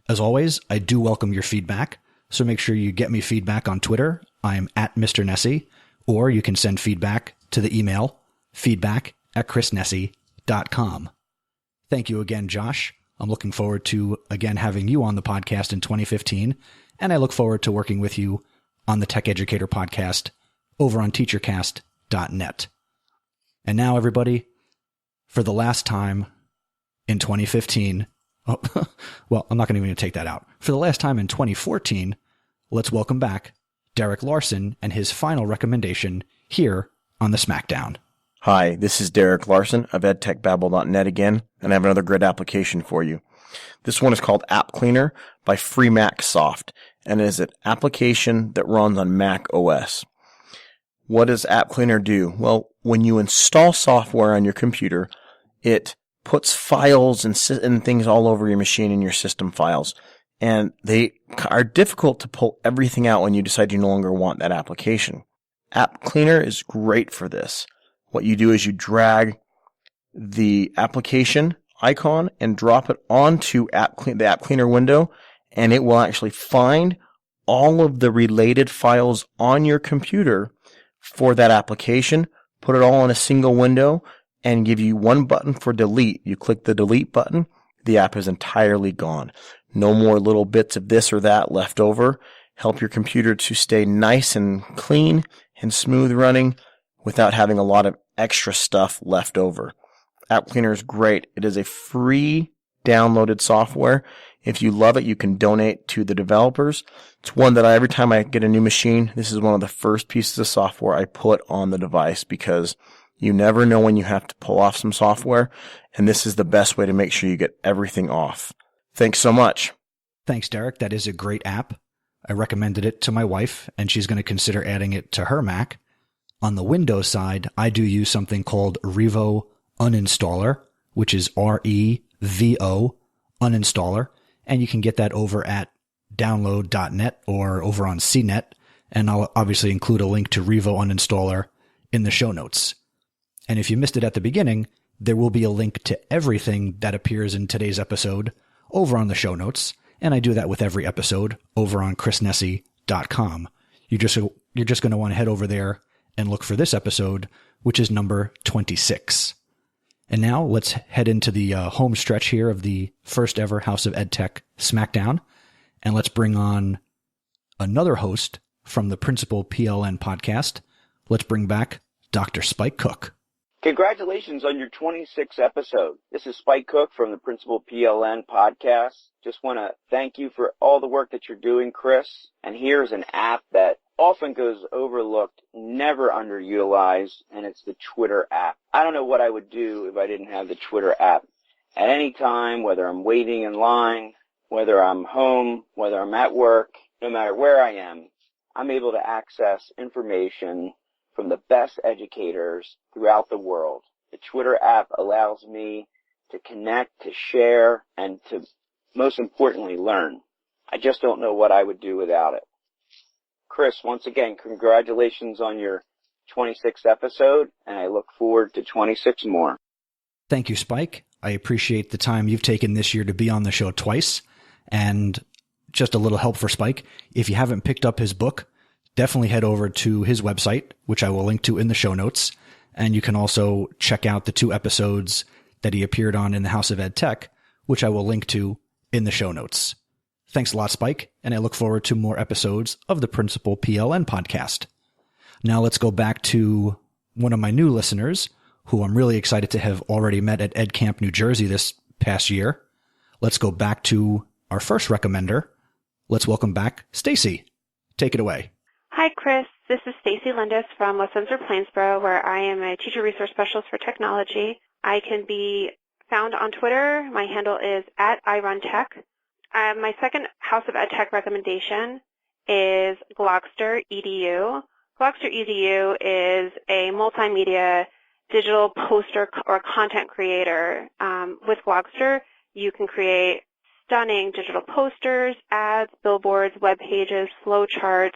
As always, I do welcome your feedback, so make sure you get me feedback on Twitter. I'm at Mr. Nessie, or you can send feedback to the email feedback@chrisnessie.com. Thank you again, Josh. I'm looking forward to, again, having you on the podcast in 2015, and I look forward to working with you on the Tech Educator podcast over on teachercast.net. And now, everybody, for the last time in 2015, well, I'm not going to even take that out. For the last time in 2014, let's welcome back Derrick Larson and his final recommendation here on the Smackdown. Hi, this is Derrick Larson of EdTechBabble.net again, and I have another great application for you. This one is called App Cleaner by FreeMacSoft, and it is an application that runs on Mac OS. What does App Cleaner do? Well, when you install software on your computer, it puts files and things all over your machine in your system files, and they are difficult to pull everything out when you decide you no longer want that application. App Cleaner is great for this. What you do is you drag the application icon and drop it onto the App Cleaner window, and it will actually find all of the related files on your computer for that application, put it all in a single window, and give you one button for delete. You click the delete button, the app is entirely gone. No more little bits of this or that left over. Help your computer to stay nice and clean and smooth running without having a lot of extra stuff left over. App Cleaner is great. It is a free downloaded software. If you love it, you can donate to the developers. It's one that every time I get a new machine, this is one of the first pieces of software I put on the device because you never know when you have to pull off some software, and this is the best way to make sure you get everything off. Thanks so much. Thanks, Derrick. That is a great app. I recommended it to my wife, and she's going to consider adding it to her Mac. On the Windows side, I do use something called Revo Uninstaller, which is REVO Uninstaller, and you can get that over at download.net or over on CNET, and I'll obviously include a link to Revo Uninstaller in the show notes. And if you missed it at the beginning, there will be a link to everything that appears in today's episode over on the show notes, and I do that with every episode over on chrisnessie.com. You're just going to want to head over there and look for this episode, which is number 26. And now let's head into the home stretch here of the first ever House of EdTech Smackdown, and let's bring on another host from the Principal PLN podcast. Let's bring back Dr. Spike Cook. Congratulations on your 26th episode. This is Spike Cook from the Principal PLN podcast. Just want to thank you for all the work that you're doing, Chris. And here's an app that often goes overlooked, never underutilized, and it's the Twitter app. I don't know what I would do if I didn't have the Twitter app. At any time, whether I'm waiting in line, whether I'm home, whether I'm at work, no matter where I am, I'm able to access information from the best educators throughout the world. The Twitter app allows me to connect, to share, and to, most importantly, learn. I just don't know what I would do without it. Chris, once again, congratulations on your 26th episode, and I look forward to 26 more. Thank you, Spike. I appreciate the time you've taken this year to be on the show twice. And just a little help for Spike. If you haven't picked up his book, definitely head over to his website, which I will link to in the show notes. And you can also check out the 2 episodes that he appeared on in the House of EdTech, which I will link to in the show notes. Thanks a lot, Spike, and I look forward to more episodes of the Principal PLN podcast. Now let's go back to one of my new listeners, who I'm really excited to have already met at Ed Camp, New Jersey this past year. Let's go back to our first recommender. Let's welcome back Stacy. Take it away. Hi, Chris. This is Stacy Lindis from West Windsor, Plainsboro, where I am a teacher resource specialist for technology. I can be found on Twitter. My handle is @IRunTech. My second House of EdTech recommendation is Glogster Edu. Glogster Edu is a multimedia digital poster or content creator. With Glogster, you can create stunning digital posters, ads, billboards, web pages, flowcharts,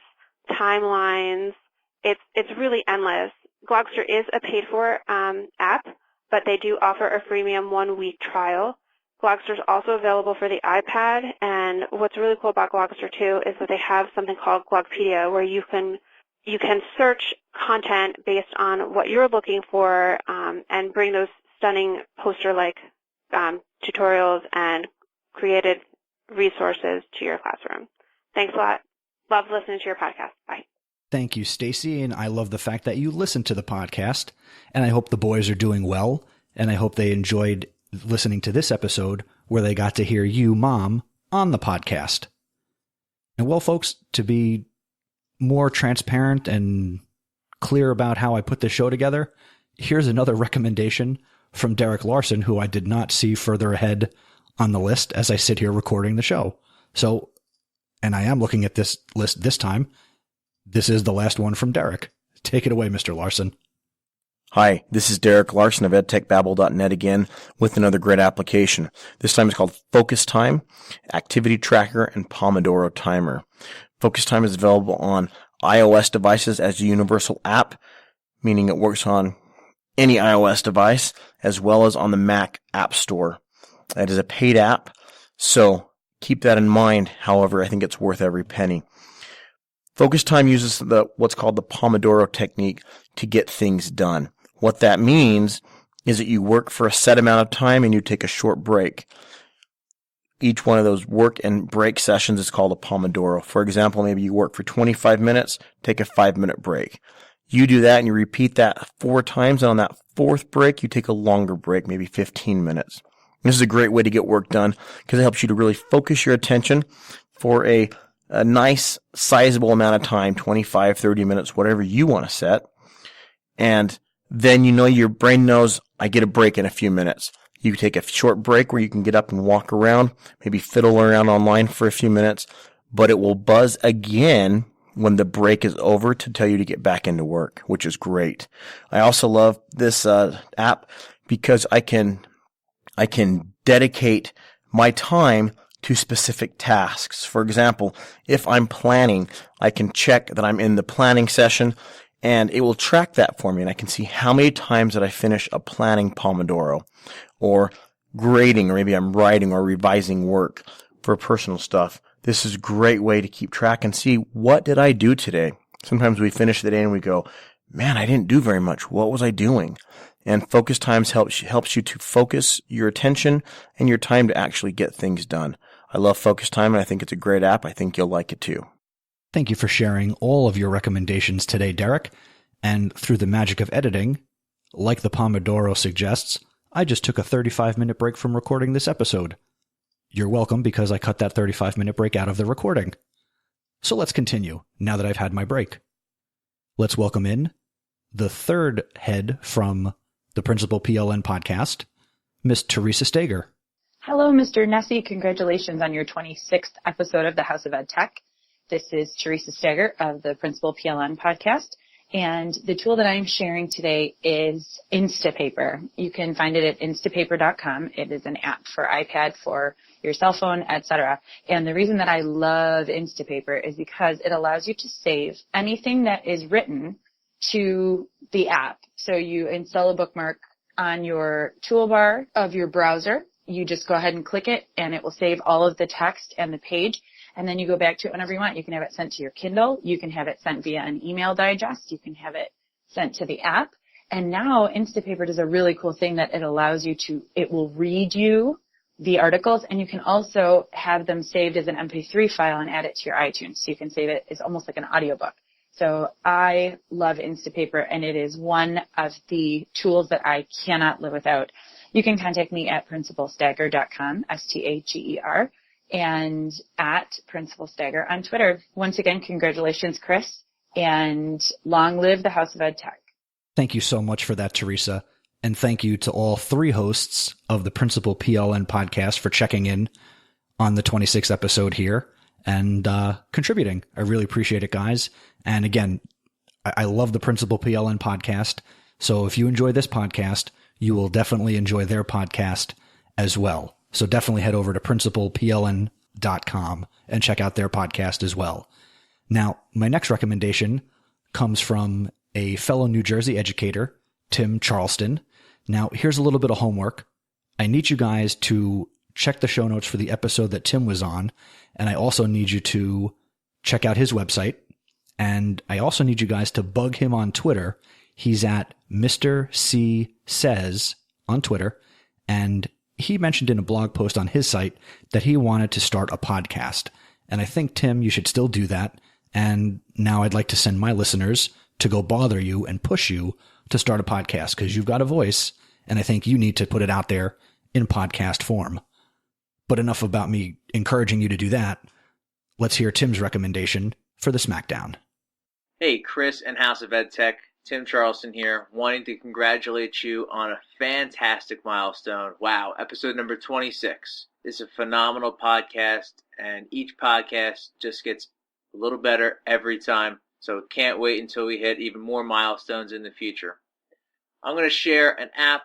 timelines. It's really endless. Glogster is a paid-for app, but they do offer a freemium 1-week trial. Glogster is also available for the iPad, and what's really cool about Glogster too is that they have something called Glogpedia, where you can search content based on what you're looking for, and bring those stunning poster-like tutorials and created resources to your classroom. Thanks a lot. Love listening to your podcast. Bye. Thank you, Stacy, and I love the fact that you listen to the podcast, and I hope the boys are doing well, and I hope they enjoyed listening to this episode where they got to hear you, Mom, on the podcast. And well, folks, to be more transparent and clear about how I put this show together, here's another recommendation from Derrick Larson, who I did not see further ahead on the list as I sit here recording the show. So, and I am looking at this list this time. This is the last one from Derrick. Take it away, Mr. Larson. Hi, this is Derrick Larson of EdTechBabble.net again with another great application. This time it's called Focus Time, Activity Tracker, and Pomodoro Timer. Focus Time is available on iOS devices as a universal app, meaning it works on any iOS device, as well as on the Mac App Store. It is a paid app, so keep that in mind. However, I think it's worth every penny. Focus Time uses what's called the Pomodoro Technique to get things done. What that means is that you work for a set amount of time and you take a short break. Each one of those work and break sessions is called a Pomodoro. For example, maybe you work for 25 minutes, take a 5-minute break. You do that and you repeat that 4 times, and on that 4th break, you take a longer break, maybe 15 minutes. This is a great way to get work done because it helps you to really focus your attention for a nice, sizable amount of time, 25, 30 minutes, whatever you want to set. And then your brain knows, I get a break in a few minutes. You take a short break where you can get up and walk around, maybe fiddle around online for a few minutes, but it will buzz again when the break is over to tell you to get back into work, which is great. I also love this app because I can dedicate my time to specific tasks. For example, if I'm planning, I can check that I'm in the planning session, and it will track that for me, and I can see how many times that I finish a planning Pomodoro, or grading, or maybe I'm writing or revising work for personal stuff. This is a great way to keep track and see, what did I do today? Sometimes we finish the day and we go, man, I didn't do very much. What was I doing? And Focus Times helps you to focus your attention and your time to actually get things done. I love Focus Time, and I think it's a great app. I think you'll like it too. Thank you for sharing all of your recommendations today, Derrick. And through the magic of editing, like the Pomodoro suggests, I just took a 35-minute break from recording this episode. You're welcome, because I cut that 35-minute break out of the recording. So let's continue, now that I've had my break. Let's welcome in the third head from the Principal PLN podcast, Miss Teresa Stager. Hello, Mr. Nessie. Congratulations on your 26th episode of the House of EdTech. This is Teresa Stager of the Principal PLN podcast. And the tool that I'm sharing today is Instapaper. You can find it at instapaper.com. It is an app for iPad, for your cell phone, etc. And the reason that I love Instapaper is because it allows you to save anything that is written to the app. So you install a bookmark on your toolbar of your browser. You just go ahead and click it, and it will save all of the text and the page. And then you go back to it whenever you want. You can have it sent to your Kindle. You can have it sent via an email digest. You can have it sent to the app. And now Instapaper does a really cool thing that it allows you to, it will read you the articles, and you can also have them saved as an MP3 file and add it to your iTunes. So you can save it as almost like an audiobook. So I love Instapaper, and it is one of the tools that I cannot live without. You can contact me at principalstager.com, Stager, and at Principal Stager on Twitter. Once again, congratulations, Chris, and long live the House of EdTech. Thank you so much for that, Teresa. And thank you to all three hosts of the Principal PLN podcast for checking in on the 26th episode here and contributing. I really appreciate it, guys. And again, I love the Principal PLN podcast. So if you enjoy this podcast, you will definitely enjoy their podcast as well. So definitely head over to principalpln.com and check out their podcast as well. Now, my next recommendation comes from a fellow New Jersey educator, Tim Charleston. Now, here's a little bit of homework. I need you guys to check the show notes for the episode that Tim was on, and I also need you to check out his website, and I also need you guys to bug him on Twitter. He's at Mr. C Says on Twitter, and he mentioned in a blog post on his site that he wanted to start a podcast. And I think, Tim, you should still do that. And now I'd like to send my listeners to go bother you and push you to start a podcast, because you've got a voice, and I think you need to put it out there in podcast form. But enough about me encouraging you to do that. Let's hear Tim's recommendation for the Smackdown. Hey, Chris and House of EdTech. Tim Charleston here, wanting to congratulate you on a fantastic milestone. Wow, episode number 26. It's a phenomenal podcast, and each podcast just gets a little better every time. So can't wait until we hit even more milestones in the future. I'm going to share an app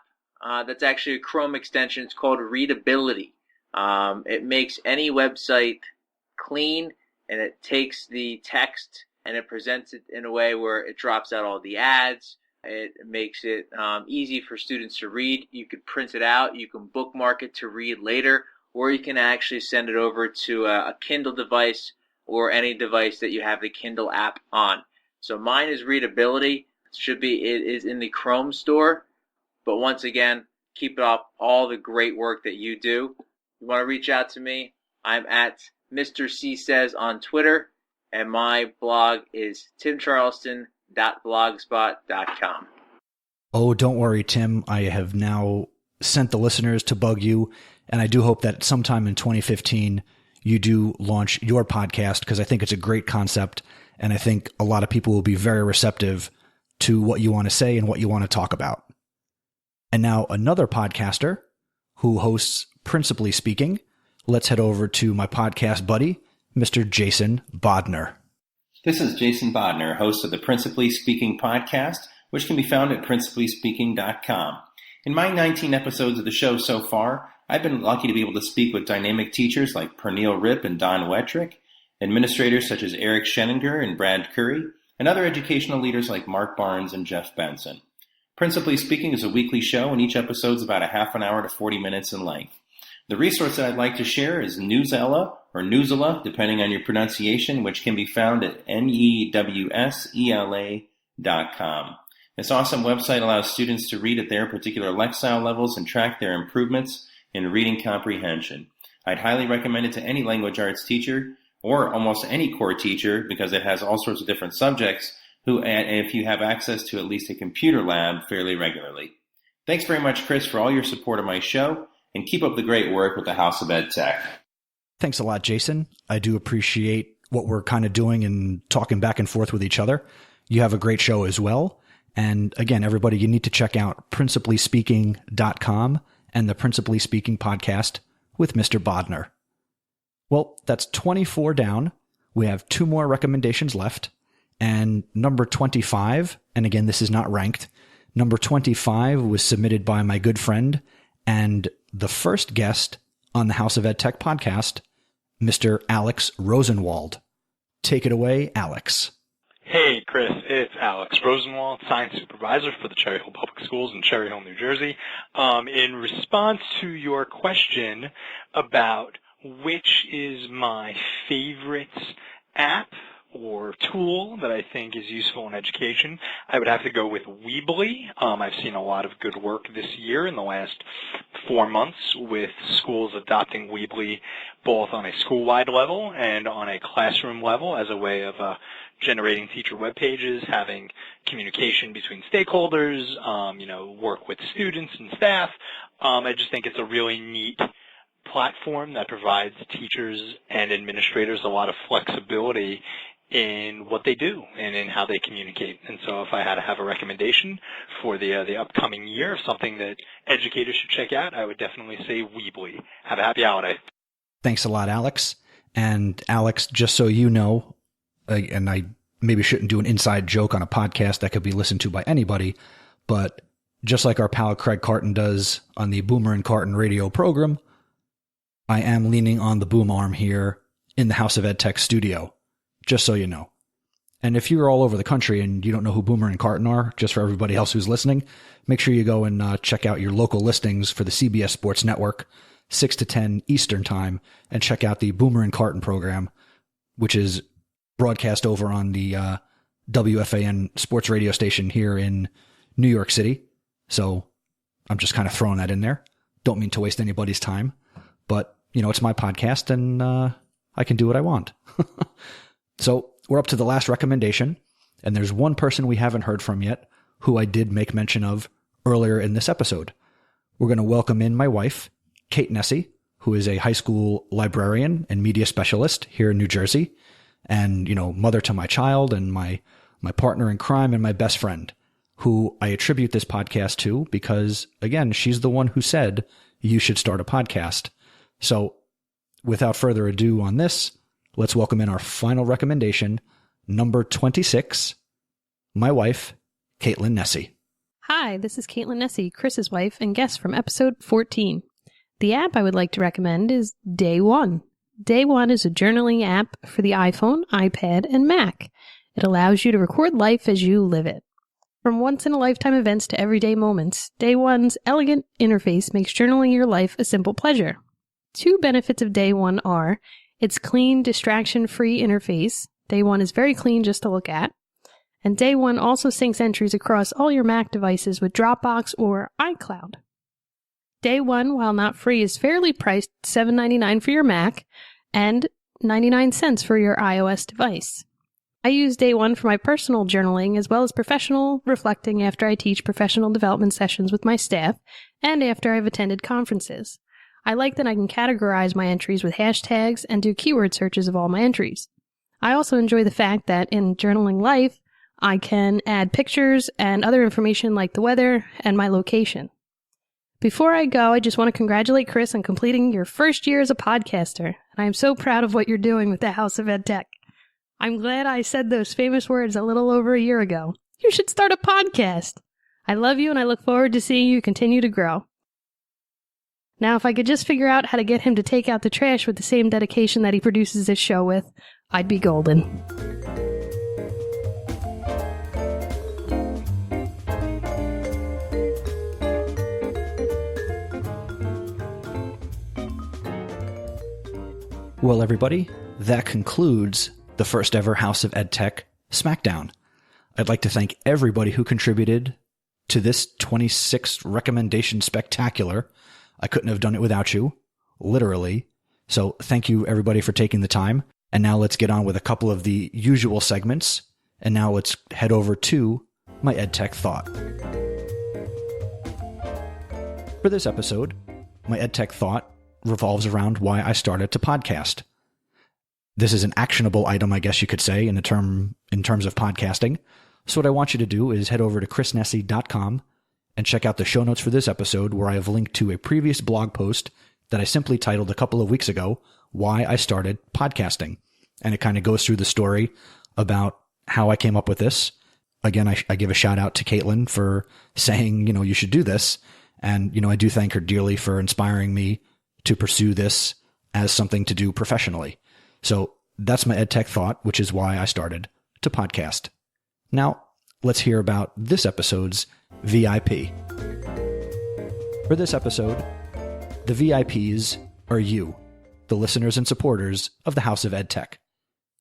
that's actually a Chrome extension. It's called Readability. It makes any website clean, and it takes the text and it presents it in a way where it drops out all the ads. It makes it easy for students to read. You could print it out. You can bookmark it to read later, or you can actually send it over to a Kindle device or any device that you have the Kindle app on. So mine is Readability. It is in the Chrome store. But once again, keep it up all the great work that you do. If you want to reach out to me, I'm at Mr. C Says on Twitter. And my blog is timcharleston.blogspot.com. Oh, don't worry, Tim. I have now sent the listeners to bug you, and I do hope that sometime in 2015 you do launch your podcast, because I think it's a great concept, and I think a lot of people will be very receptive to what you want to say and what you want to talk about. And now another podcaster who hosts Principally Speaking. Let's head over to my podcast buddy, Mr. Jason Bodner. This is Jason Bodner, host of the Principally Speaking podcast, which can be found at principallyspeaking.com. In my 19 episodes of the show so far, I've been lucky to be able to speak with dynamic teachers like Pernille Ripp and Don Wettrick, administrators such as Eric Scheninger and Brad Curry, and other educational leaders like Mark Barnes and Jeff Benson. Principally Speaking is a weekly show, and each episode is about a half an hour to 40 minutes in length. The resource that I'd like to share is Newsela, or Newsela, depending on your pronunciation, which can be found at newsela.com. This awesome website allows students to read at their particular Lexile levels and track their improvements in reading comprehension. I'd highly recommend it to any language arts teacher or almost any core teacher, because it has all sorts of different subjects, and if you have access to at least a computer lab fairly regularly. Thanks very much, Chris, for all your support of my show, and keep up the great work with the House of EdTech. Thanks a lot, Jason. I do appreciate what we're kind of doing and talking back and forth with each other. You have a great show as well. And again, everybody, you need to check out principallyspeaking.com and the Principally Speaking podcast with Mr. Bodner. Well, that's 24 down. We have 2 more recommendations left. And number 25, and again, this is not ranked, number 25 was submitted by my good friend and the first guest on the House of EdTech podcast, Mr. Alex Rosenwald. Take it away, Alex. Hey, Chris, it's Alex Rosenwald, Science Supervisor for the Cherry Hill Public Schools in Cherry Hill, New Jersey. In response to your question about which is my favorite app or tool that I think is useful in education, I would have to go with Weebly. I've seen a lot of good work this year in the last 4 months with schools adopting Weebly both on a school-wide level and on a classroom level as a way of generating teacher web pages, having communication between stakeholders, work with students and staff. I just think it's a really neat platform that provides teachers and administrators a lot of flexibility in what they do and in how they communicate. And so if I had to have a recommendation for the upcoming year of something that educators should check out, I would definitely say Weebly. Have a happy holiday. Thanks a lot, Alex. And Alex, just so you know, and I maybe shouldn't do an inside joke on a podcast that could be listened to by anybody, but just like our pal Craig Carton does on the Boomer and Carton radio program, I am leaning on the boom arm here in the House of EdTech studio, just so you know. And if you're all over the country and you don't know who Boomer and Carton are, just for everybody else who's listening, make sure you go and check out your local listings for the CBS Sports Network, 6 to 10 Eastern Time, and check out the Boomer and Carton program, which is broadcast over on the WFAN sports radio station here in New York City. So I'm just kind of throwing that in there. Don't mean to waste anybody's time, but it's my podcast and I can do what I want. So we're up to the last recommendation, and there's one person we haven't heard from yet who I did make mention of earlier in this episode. We're going to welcome in my wife, Kate Nessie, who is a high school librarian and media specialist here in New Jersey, and, mother to my child and my partner in crime and my best friend, who I attribute this podcast to because, again, she's the one who said you should start a podcast. So without further ado on this, let's welcome in our final recommendation, number 26, my wife, Caitlin Nessie. Hi, this is Caitlin Nessie, Chris's wife and guest from episode 14. The app I would like to recommend is Day One. Day One is a journaling app for the iPhone, iPad, and Mac. It allows you to record life as you live it. From once-in-a-lifetime events to everyday moments, Day One's elegant interface makes journaling your life a simple pleasure. 2 benefits of Day One are its clean, distraction-free interface. Day One is very clean just to look at. And Day One also syncs entries across all your Mac devices with Dropbox or iCloud. Day One, while not free, is fairly priced $7.99 for your Mac and 99 cents for your iOS device. I use Day One for my personal journaling as well as professional reflecting after I teach professional development sessions with my staff and after I've attended conferences. I like that I can categorize my entries with hashtags and do keyword searches of all my entries. I also enjoy the fact that in journaling life, I can add pictures and other information like the weather and my location. Before I go, I just want to congratulate Chris on completing your first year as a podcaster, and I am so proud of what you're doing with the House of EdTech. I'm glad I said those famous words a little over a year ago. You should start a podcast. I love you, and I look forward to seeing you continue to grow. Now, if I could just figure out how to get him to take out the trash with the same dedication that he produces this show with, I'd be golden. Well, everybody, that concludes the first ever House of EdTech Smackdown. I'd like to thank everybody who contributed to this 26th recommendation spectacular. I couldn't have done it without you, literally. So thank you, everybody, for taking the time. And now let's get on with a couple of the usual segments. And now let's head over to my EdTech thought. For this episode, my EdTech thought revolves around why I started to podcast. This is an actionable item, I guess you could say, in terms of podcasting. So what I want you to do is head over to chrisnessie.com and check out the show notes for this episode, where I have linked to a previous blog post that I simply titled a couple of weeks ago, Why I Started Podcasting. And it kind of goes through the story about how I came up with this. Again, I give a shout out to Caitlin for saying, you should do this. And, I do thank her dearly for inspiring me to pursue this as something to do professionally. So that's my EdTech thought, which is why I started to podcast. Now, let's hear about this episode's VIP. For this episode, the VIPs are you, the listeners and supporters of the House of EdTech.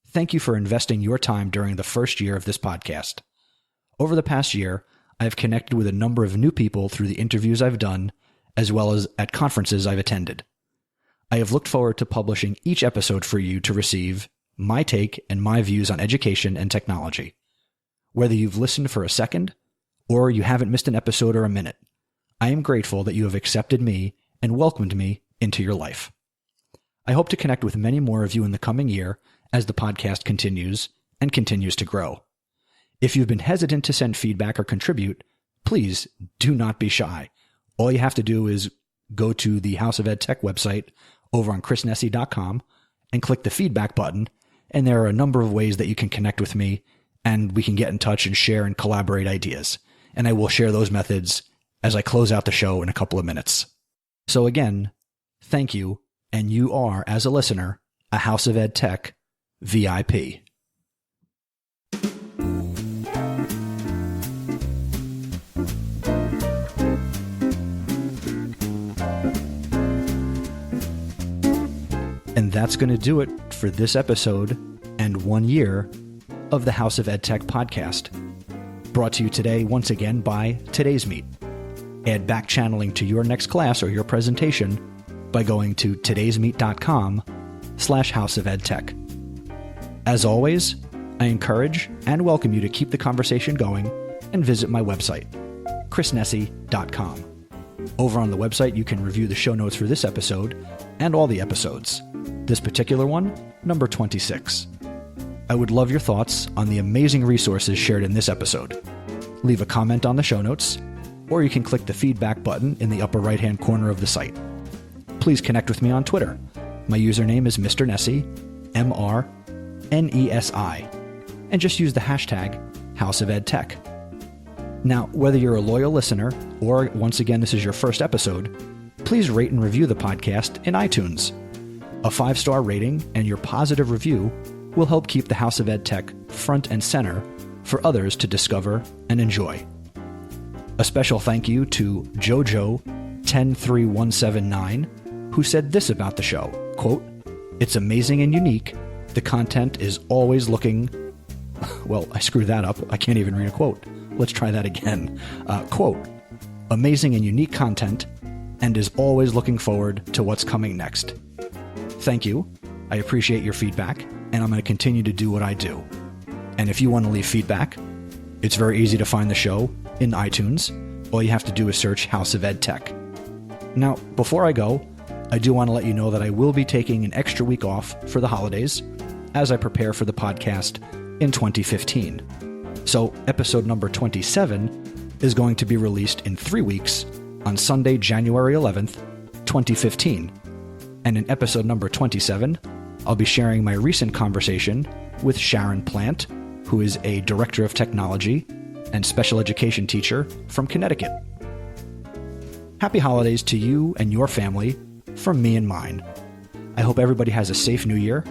Thank you for investing your time during the first year of this podcast. Over the past year, I have connected with a number of new people through the interviews I've done, as well as at conferences I've attended. I have looked forward to publishing each episode for you to receive my take and my views on education and technology. Whether you've listened for a second, or you haven't missed an episode or a minute, I am grateful that you have accepted me and welcomed me into your life. I hope to connect with many more of you in the coming year as the podcast continues and continues to grow. If you've been hesitant to send feedback or contribute, please do not be shy. All you have to do is go to the House of EdTech website over on chrisnessy.com and click the feedback button, and there are a number of ways that you can connect with me, and we can get in touch and share and collaborate ideas. And I will share those methods as I close out the show in a couple of minutes. So again, thank you, and you are, as a listener, a House of EdTech VIP. And that's going to do it for this episode and 1 year of the House of EdTech podcast. Brought to you today once again by Today's Meet. Add back channeling to your next class or your presentation by going to todaysmeet.com/House of EdTech. As always, I encourage and welcome you to keep the conversation going and visit my website, chrisnessy.com. Over on the website, you can review the show notes for this episode and all the episodes. This particular one, number 26. I would love your thoughts on the amazing resources shared in this episode. Leave a comment on the show notes, or you can click the feedback button in the upper right-hand corner of the site. Please connect with me on Twitter. My username is Mr. Nessy, MRNESI, and just use the hashtag House of EdTech. Now, whether you're a loyal listener, or once again this is your first episode, please rate and review the podcast in iTunes. A 5-star rating and your positive review will help keep the House of EdTech front and center for others to discover and enjoy. A special thank you to Jojo10379, who said this about the show, quote, "It's amazing and unique. The content is always looking..." Well, I screwed that up. I can't even read a quote. Let's try that again. Quote, "Amazing and unique content, and is always looking forward to what's coming next." Thank you. I appreciate your feedback, and I'm going to continue to do what I do. And if you want to leave feedback, it's very easy to find the show in iTunes. All you have to do is search House of EdTech. Now, before I go, I do want to let you know that I will be taking an extra week off for the holidays as I prepare for the podcast in 2015. So episode number 27 is going to be released in 3 weeks on Sunday, January 11th, 2015. And in episode number 27, I'll be sharing my recent conversation with Sharon Plant, who is a director of technology and special education teacher from Connecticut. Happy holidays to you and your family from me and mine. I hope everybody has a safe new year,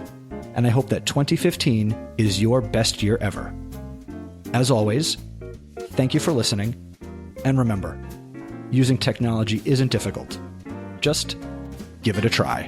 and I hope that 2015 is your best year ever. As always, thank you for listening, and remember, using technology isn't difficult. Just give it a try.